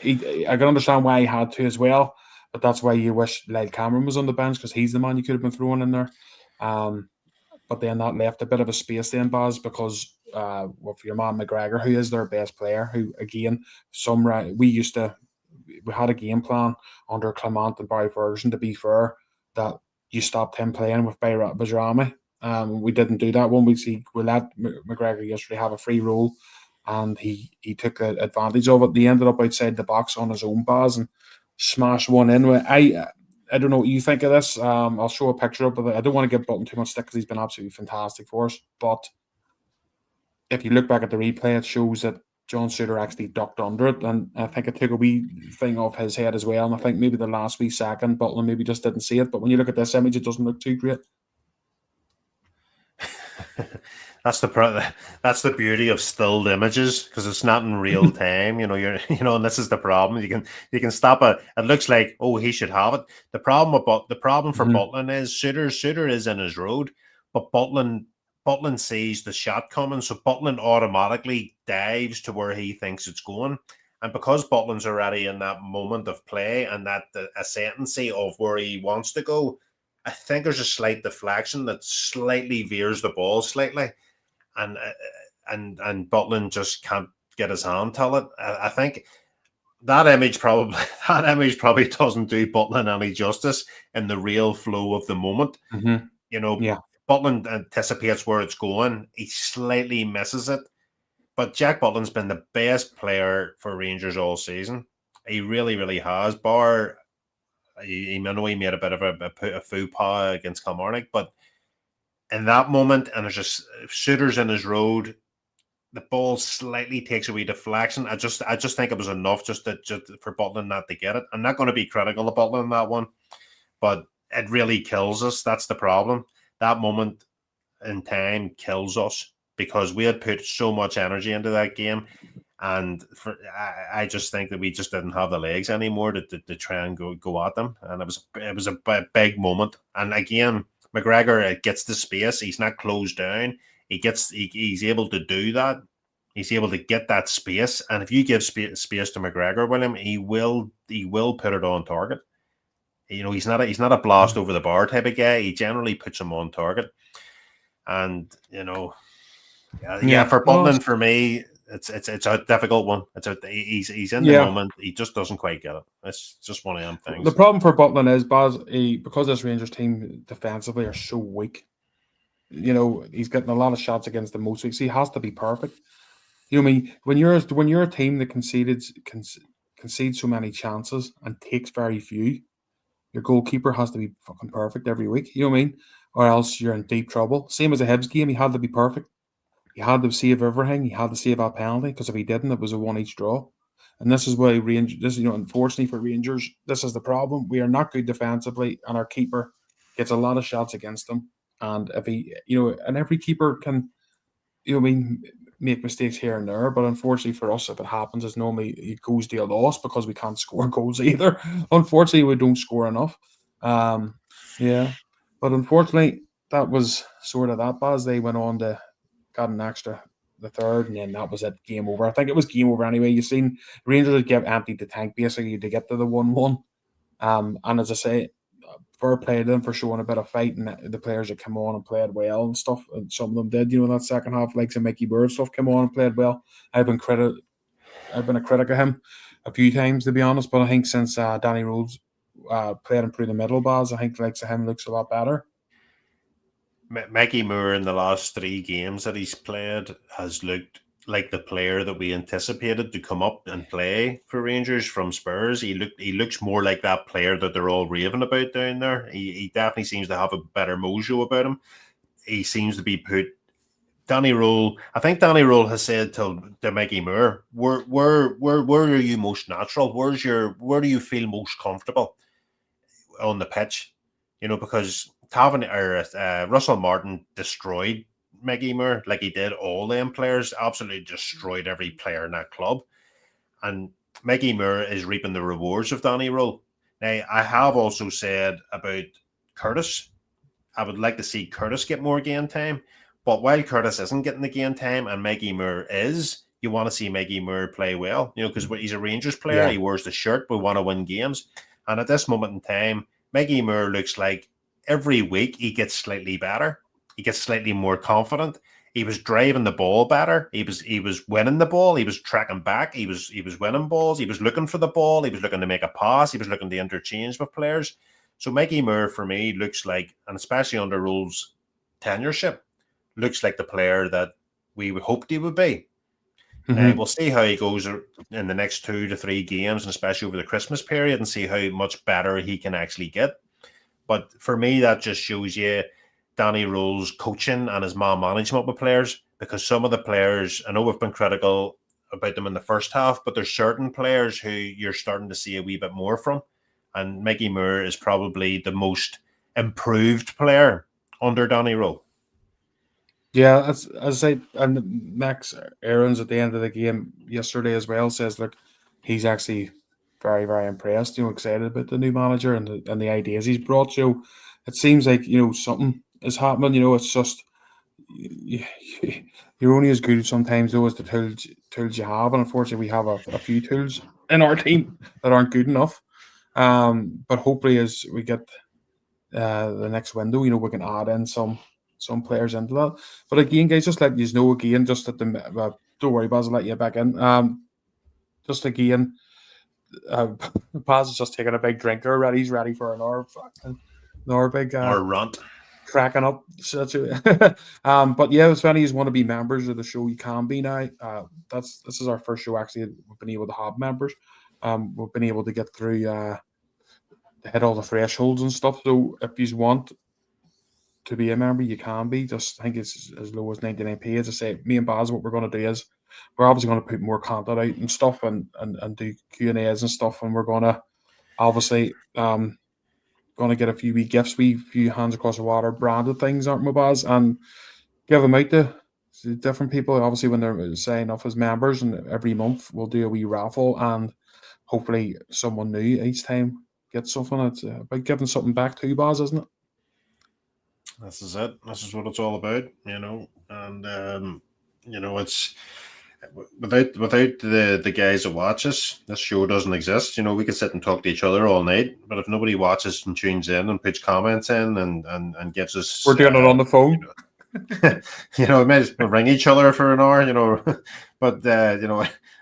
I can understand why he had to as well. But that's why you wish Lyle Cameron was on the bench, because he's the man you could have been throwing in there. But then that left a bit of a space then, Baz, because with your man McGregor, who is their best player, who again, we had a game plan under Clement and Barry Ferguson, to be fair, that you stopped him playing with Bajrami. We didn't do that 1 week. We let McGregor yesterday have a free roll, and he took advantage of it. He ended up outside the box on his own, Baz, and smashed one in. I don't know what you think of this. I'll show a picture of it. I don't want to give Button too much stick because he's been absolutely fantastic for us. But if you look back at the replay, it shows that John Suter actually ducked under it, and I think it took a wee thing off his head as well. And I think maybe the last wee second, Butler maybe just didn't see it. But when you look at this image, it doesn't look too great. That's the beauty of stilled images, because it's not in real time. And this is the problem. You can stop it. It looks like, oh, he should have it. The problem for Butland is Suter is in his road, but Butland sees the shot coming, so Butland automatically dives to where he thinks it's going. And because Butland's already in that moment of play and that ascendancy of where he wants to go, I think there's a slight deflection that slightly veers the ball slightly, and Butland just can't get his hand to it. I think that image probably doesn't do Butland any justice in the real flow of the moment. Yeah. Butland anticipates where it's going. He slightly misses it. But Jack Butland's been the best player for Rangers all season. He really, really has. Bar, I know he made a bit of a faux pas against Kilmarnock, but in that moment, and there's just shooters in his road, the ball slightly takes away deflection. I just think it was enough just for Butland not to get it. I'm not going to be critical of Butland in that one, but it really kills us. That's the problem. That moment in time kills us, because we had put so much energy into that game, and I just think that we just didn't have the legs anymore to try and go at them, and it was a big moment. And again, McGregor gets the space. He's not closed down. He's able to do that. He's able to get that space, and if you give space to McGregor, William, he will put it on target. He's not a blast over the bar type of guy. He generally puts him on target. And for Butland, for me, it's a difficult one. He's in the moment. He just doesn't quite get it. It's just one of them things. The problem for Butland is, Baz, because this Rangers team defensively are so weak. He's getting a lot of shots against the most weeks. He has to be perfect. I mean, when you're a team that concedes so many chances and takes very few, your goalkeeper has to be fucking perfect every week. You know what I mean? Or else you're in deep trouble. Same as the Hibs game, he had to be perfect. He had to save everything. He had to save that penalty, because if he didn't, it was a 1-each draw. And this is why Rangers. Unfortunately for Rangers, this is the problem. We are not good defensively, and our keeper gets a lot of shots against them. And if he, and every keeper can, make mistakes here and there. But unfortunately for us, if it happens, it's normally it goes to a loss, because we can't score goals either. Unfortunately, we don't score enough. But unfortunately, that was sort of that, Baz. They went on to got an extra, the third, and then that was it. Game over. I think it was game over anyway. You've seen Rangers would get emptied the tank basically to get to the 1-1. And as I say, fair play to them for showing a bit of fight, and the players that come on and played well and stuff. And some of them did, in that second half, like some Mickey Bird stuff, came on and played well. I've been a critic of him a few times, to be honest, but I think since Danny Rose played him through the middle, Baz, I think likes of him looks a lot better. Mickey Moore in the last 3 games that he's played has looked like the player that we anticipated to come up and play for Rangers from Spurs. He looks more like that player that they're all raving about down there. He definitely seems to have a better mojo about him. He seems to be put. Danny Role, I think Danny Role has said to Mickey Moore, where are you most natural? Where do you feel most comfortable on the pitch? Because Russell Martin destroyed Mickey Moore like he did all them players, absolutely destroyed every player in that club. And Mickey Moore is reaping the rewards of Danny Role. Now, I have also said about Curtis, I would like to see Curtis get more game time, But while Curtis isn't getting the game time and Maggie Moore is, you want to see Maggie Moore play well, because he's a Rangers player. Yeah. He wears the shirt. We want to win games. And at this moment in time, Maggie Moore looks like every week he gets slightly better. He gets slightly more confident. He was driving the ball better. He was winning the ball. He was tracking back. He was winning balls. He was looking for the ball. He was looking to make a pass. He was looking to interchange with players. So Maggie Moore, for me, looks like, and especially under Rule's tenureship, looks like the player that we hoped he would be. We'll see how he goes in the next 2 to 3 games, and especially over the Christmas period, and see how much better he can actually get. But for me, that just shows you Danny Rule's coaching and his man management with players, because some of the players, I know we've been critical about them in the first half, but there's certain players who you're starting to see a wee bit more from. And Maggie Moore is probably the most improved player under Danny Rule. Yeah, as I say, and Max Aarons at the end of the game yesterday as well says, look, he's actually very, very impressed, excited about the new manager and the ideas he's brought. So it seems like, something is happening. It's just you're only as good sometimes though as the tools you have, and unfortunately we have a few tools in our team that aren't good enough. But hopefully as we get the next window, we can add in some players into that. But again, guys, just let you know again, just at the don't worry, Baz, I'll let you back in. Just again, Baz is just taking a big drink already. He's ready for another big runt. Cracking up. But yeah, if any of you want to be members of the show, you can be now. This is our first show actually we've been able to have members. We've been able to get through to hit all the thresholds and stuff. So if you want to be a member, you can be. Just I think it's as low as 99p. As I say, me and Baz, what we're going to do is we're obviously going to put more content out and stuff, and do Q&As and stuff, and we're going to obviously going to get a few wee gifts, few hands across the water branded things, aren't we, Baz, and give them out to different people. Obviously, when they're signing up as members, and every month we'll do a wee raffle, and hopefully someone new each time gets something. It's about giving something back to you, Baz, isn't it? This is it. This is what it's all about, and it's without the guys that watch us, this show doesn't exist. We could sit and talk to each other all night, but if nobody watches and tunes in and puts comments in and gives us, we're doing it on the phone. We may as well ring each other for an hour, but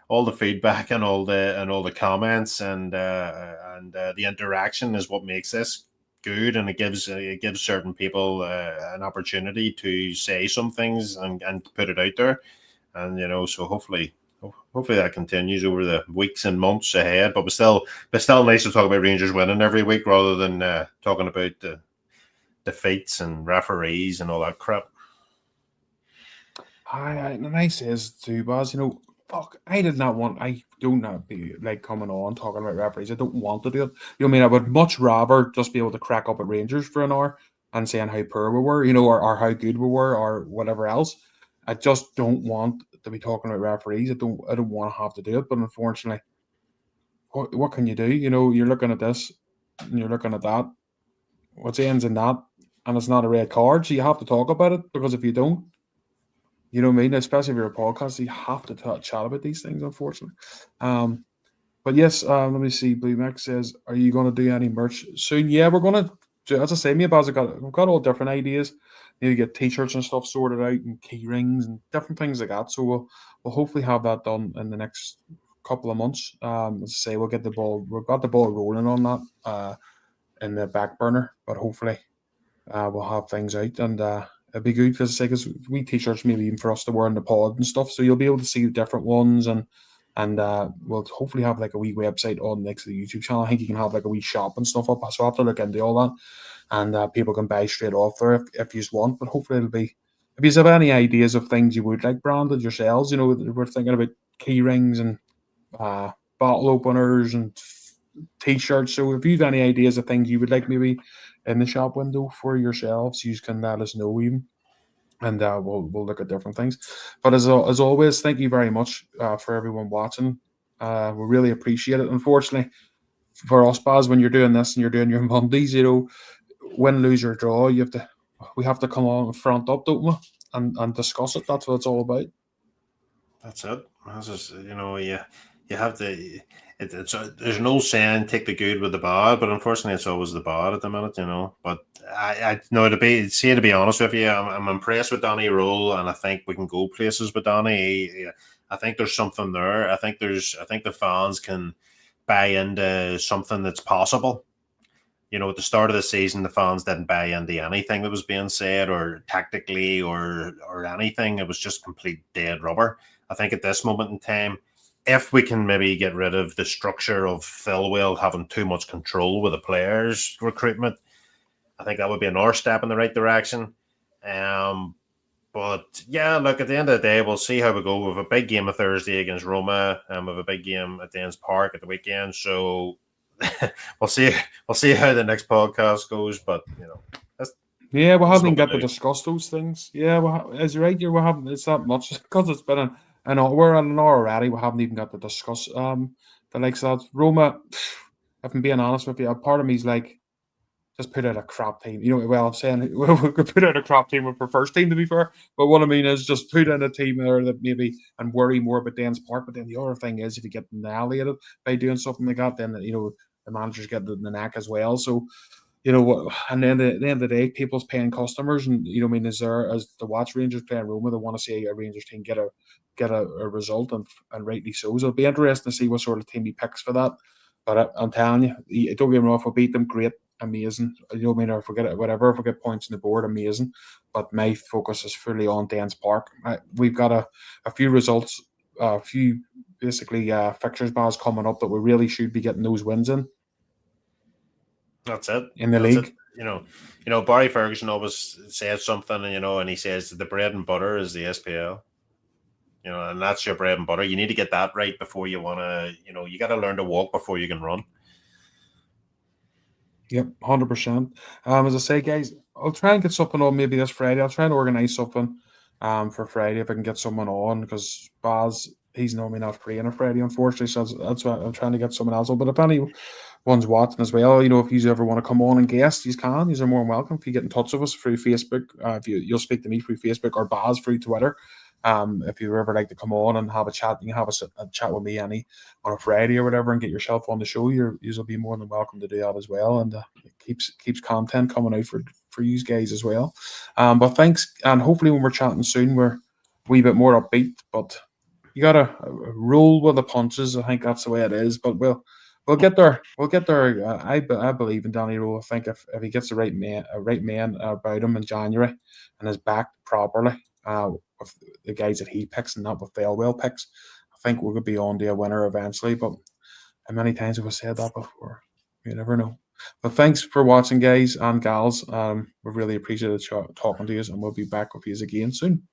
all the feedback and all the comments and the interaction is what makes this good, and it gives certain people an opportunity to say some things and put it out there, and so hopefully that continues over the weeks and months ahead. But it's still nice to talk about Rangers winning every week rather than talking about the defeats and referees and all that crap. Nice is too, Baz. Fuck, I do not be like coming on talking about referees. I don't want to do it. I would much rather just be able to crack up at Rangers for an hour and saying how poor we were, or how good we were, or whatever else. I just don't want to be talking about referees. I don't want to have to do it. But unfortunately, what can you do? You're looking at this and you're looking at that. What's ends in that, and it's not a red card, so you have to talk about it, because if you don't, you know what I mean? Especially if you're a podcast, you have to chat about these things, unfortunately. But yes, let me see. Blue Max says, are you going to do any merch soon? Yeah, we're going to do, as I say, me and Baz we've got all different ideas. Maybe get t-shirts and stuff sorted out, and key rings and different things like that. So we'll hopefully have that done in the next couple of months. As I say, we've got the ball rolling on that in the back burner, but hopefully we'll have things out, and it'd be good because we t-shirts maybe even for us to wear in the pod and stuff, so you'll be able to see the different ones, and we'll hopefully have like a wee website on next to the YouTube channel. I think you can have like a wee shop and stuff up, so I'll have to look into all that, and people can buy straight off there if you want. But hopefully it'll be, if you have any ideas of things you would like branded yourselves, we're thinking about key rings and bottle openers and t-shirts. So if you've any ideas of things you would like maybe in the shop window for yourselves, you can let us know even, and we'll look at different things. But as always, thank you very much for everyone watching. We really appreciate it. Unfortunately for us, Baz, when you're doing this and you're doing your Mondays, win, lose or draw, we have to come on and front up, don't we? and discuss it. That's what it's all about. That's it. That's just, you have to. There's no saying take the good with the bad, but unfortunately, it's always the bad at the minute, you know. But I know to be honest with you, I'm impressed with Danny Rule, and I think we can go places with Danny. I think there's something there. I think the fans can buy into something that's possible. You know, at the start of the season, the fans didn't buy into anything that was being said, or tactically, or anything. It was just complete dead rubber. I think at this moment in time, if we can maybe get rid of the structure of Philwell having too much control with the players' recruitment, I think that would be another step in the right direction. But yeah, look, at the end of the day, we'll see how we go. We have a big game of Thursday against Roma, and we have a big game at Dens Park at the weekend. So we'll see. We'll see how the next podcast goes. But Yeah, we haven't even what got we to do. discuss those things. Yeah, as you're right, we haven't. It's that much because it's been an hour. We're an hour already. We haven't even got to discuss the likes of that. Roma. If I'm being honest with you, a part of me's like, just put out a crap team. You know, well, I'm saying we could put out a crap team with our first team, to be fair. But what I mean is just put in a team there that maybe and worry more about Dan's Park. But then the other thing is, if you get annihilated by doing something like that, then the managers get the neck as well. So what? And then at the end of the day, people's paying customers, and I mean, is there as to watch Rangers playing Roma, they want to see a Rangers team get a result, and rightly so. So it'll be interesting to see what sort of team he picks for that. But I'm telling you, don't get me wrong. If we beat them, great, amazing. What I mean, or forget it, whatever. If we get points on the board, amazing. But my focus is fully on Dens Park. We've got a few results, a few basically fixtures bars coming up that we really should be getting those wins That's it. in the That's it. league. Barry Ferguson always says something, and he says the bread and butter is the SPL. And that's your bread and butter. You need to get that right before you want to. You got to learn to walk before you can run. Yep, 100%. As I say, guys, I'll try and get something on maybe this Friday. I'll try and organise something for Friday if I can get someone on, because Baz, he's normally not free on a Friday, unfortunately. So that's why I'm trying to get someone else on. But if anyone's watching as well, if you ever want to come on and guest, you can. You're more than welcome. If you get in touch with us through Facebook, if you'll speak to me through Facebook or Baz through Twitter. If you ever like to come on and have a chat, you can have a chat with me on a Friday or whatever, and get yourself on the show. You'll be more than welcome to do that as well, and it keeps content coming out for you guys as well. But thanks, and hopefully when we're chatting soon, we're a wee bit more upbeat. But you gotta roll with the punches. I think that's the way it is. But we'll get there. We'll get there. I believe in Danny Rowe. I think if he gets the right man about him in January and is backed properly, with the guys that he picks and not with Thelwell picks, I think we could be on to a winner eventually. But how many times have we said that before? You never know. But thanks for watching, guys and gals. We really appreciate talking to you, and we'll be back with you again soon.